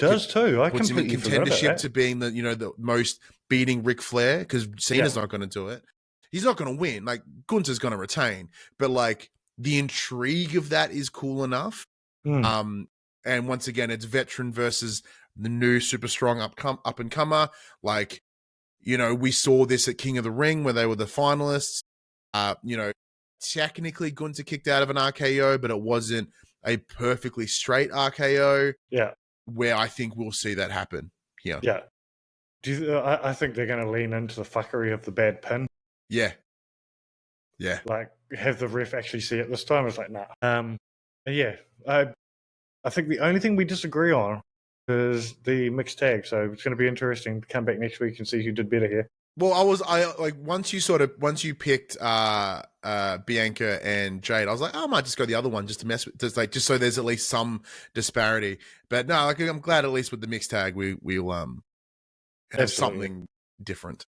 him in contendership to being the the most beating Ric Flair, because Cena's not going to do it. He's not going to win. Like Gunther's going to retain, but like the intrigue of that is cool enough. And once again, it's veteran versus the new super strong up and comer. Like, we saw this at King of the Ring where they were the finalists. Technically Gunther kicked out of an RKO, but it wasn't a perfectly straight RKO. Yeah. Where I think we'll see that happen here. Yeah. I think they're going to lean into the fuckery of the bad pin. Yeah. Yeah. Like, have the ref actually see it this time? It's like, nah. Yeah. I think the only thing we disagree on is the mixed tag. So it's going to be interesting to come back next week and see who did better here. Well, once you picked Bianca and Jade, I was like, I might just go the other one just to mess with, just so there's at least some disparity. But no, I'm glad at least with the mixed tag we'll have something different.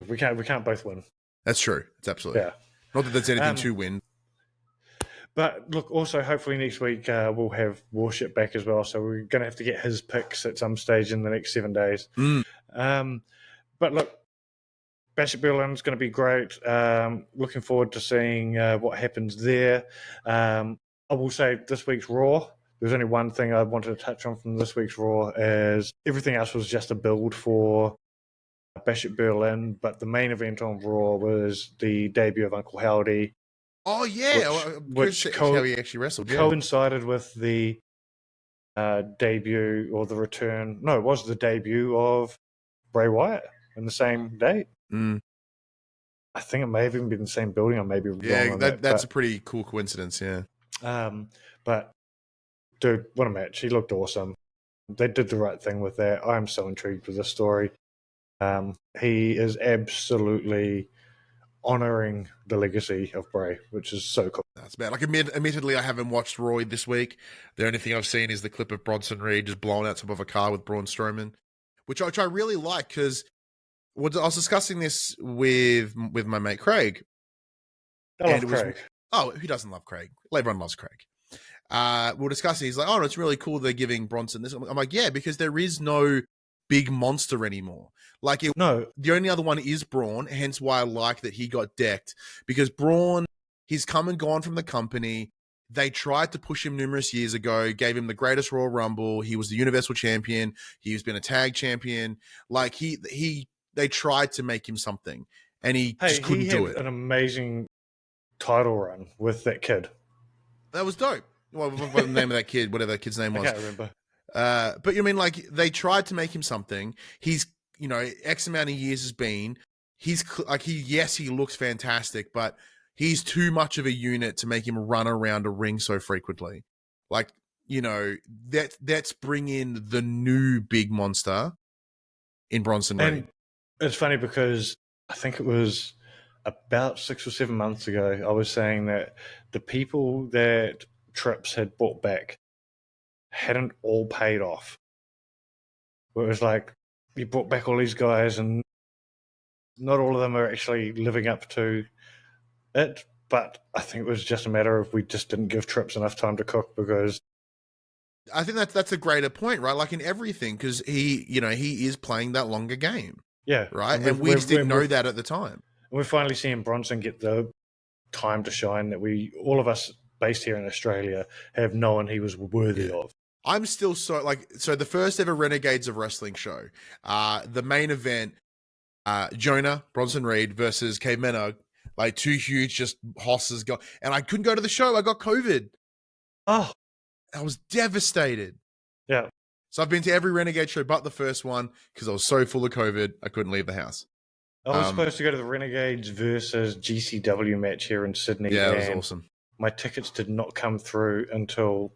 We can't both win. That's true. It's absolutely not that there's anything to win. But look, also hopefully next week we'll have Warship back as well. So we're going to have to get his picks at some stage in the next 7 days. But look, Bash at Berlin's going to be great. Looking forward to seeing what happens there. I will say this week's Raw, there's only one thing I wanted to touch on from this week's Raw, as everything else was just a build for Bash at Berlin, but the main event on Raw was the debut of Uncle Howdy. Oh, yeah. Which how he actually wrestled. Yeah. Coincided with the debut or the return. No, it was the debut of Bray Wyatt in the same date. I think it may have even been the same building. I may be wrong on that's a pretty cool coincidence, yeah. But, dude, what a match. He looked awesome. They did the right thing with that. I'm so intrigued with this story. He is absolutely honoring the legacy of Bray, which is so cool. That's bad. Like, admittedly, I haven't watched Raw this week. The only thing I've seen is the clip of Bronson Reed just blowing out top of a car with Braun Strowman, which I really like, because I was discussing this with my mate Craig. I love Craig. Who doesn't love Craig? Everyone loves Craig. We'll discuss it. He's like, oh, it's really cool they're giving Bronson this. I'm like, yeah, because there is no big monster anymore. Like, the only other one is Braun, hence why I like that he got decked, because Braun, he's come and gone from the company. They tried to push him numerous years ago, gave him the greatest Royal Rumble. He was the Universal Champion. He's been a tag champion. Like, they tried to make him something, and he just couldn't do it. An amazing title run with that kid. That was dope. What was the name of that kid? Whatever that kid's name was. I can't remember. But you mean, like, they tried to make him something. He's, X amount of years has been. He's like, he looks fantastic, but he's too much of a unit to make him run around a ring so frequently. Like, let's bring in the new big monster in Bronson Reed. It's funny because I think it was about 6 or 7 months ago, I was saying that the people that Trips had brought back hadn't all paid off. Where it was like, you brought back all these guys and not all of them are actually living up to it. But I think it was just a matter of we just didn't give Trips enough time to cook because I think that's a greater point, right? Like in everything, because he is playing that longer game, yeah, right? And we just didn't know that at the time. We're finally seeing Bronson get the time to shine that all of us based here in Australia have known he was worthy of. I'm still so the first ever Renegades of Wrestling show, the main event, Jonah Bronson Reed versus Cavemen, like two huge just hosses go, and I couldn't go to the show. I got COVID. Oh, I was devastated. Yeah. So I've been to every Renegade show but the first one because I was so full of COVID I couldn't leave the house. I was supposed to go to the Renegades versus GCW match here in Sydney. Yeah, it was awesome. My tickets did not come through until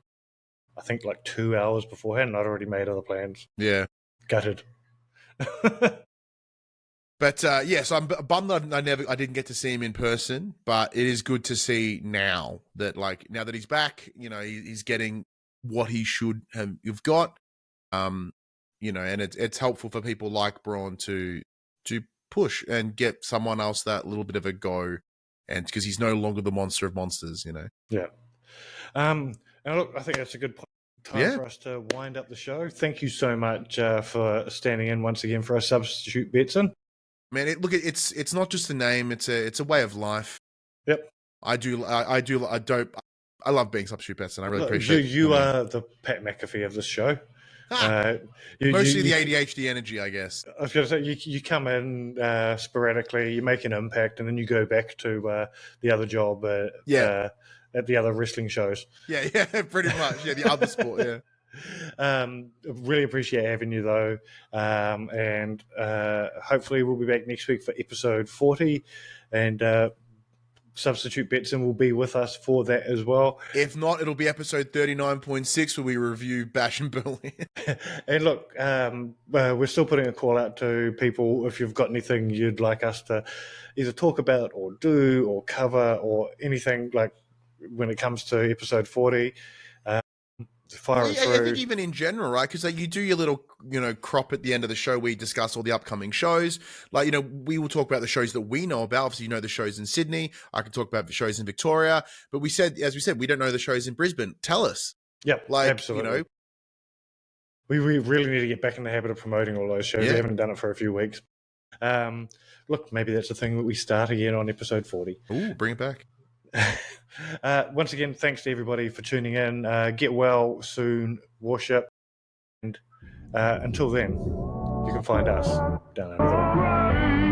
I think like 2 hours beforehand. I'd already made other plans. Yeah. Gutted. But so I'm bummed that I didn't get to see him in person, but it is good to see now that he's back, he's getting what he should have got. And it's helpful for people like Braun to push and get someone else that little bit of a go, and because he's no longer the monster of monsters, Yeah. And look, I think that's a good time for us to wind up the show. Thank you so much for standing in once again for our substitute Betson. Man, it's not just a name; it's a way of life. Yep. I love being substitute Betson. I really appreciate you are the Pat McAfee of this show. Mostly the ADHD energy, I guess. I was going to say, you come in sporadically, you make an impact, and then you go back to the other job at the other wrestling shows. Yeah, pretty much. Yeah, the other sport, yeah. Really appreciate having you, though. And hopefully we'll be back next week for episode 40. And substitute Betson will be with us for that as well. If not, it'll be episode 39.6 where we review Bash and Berlin. And look, we're still putting a call out to people. If you've got anything you'd like us to either talk about or do or cover or anything like when it comes to episode 40, fire it through. I think even in general, right? Because you do your little, crop at the end of the show where you discuss all the upcoming shows. We will talk about the shows that we know about. Obviously, the shows in Sydney. I can talk about the shows in Victoria. But as we said, we don't know the shows in Brisbane. Tell us. Yep, absolutely. We really need to get back in the habit of promoting all those shows. We haven't done it for a few weeks. Look, maybe that's the thing that we start again on episode 40. Ooh, bring it back. Once again, thanks to everybody for tuning in. Get well soon, Warship. And until then, you can find us down under the ring.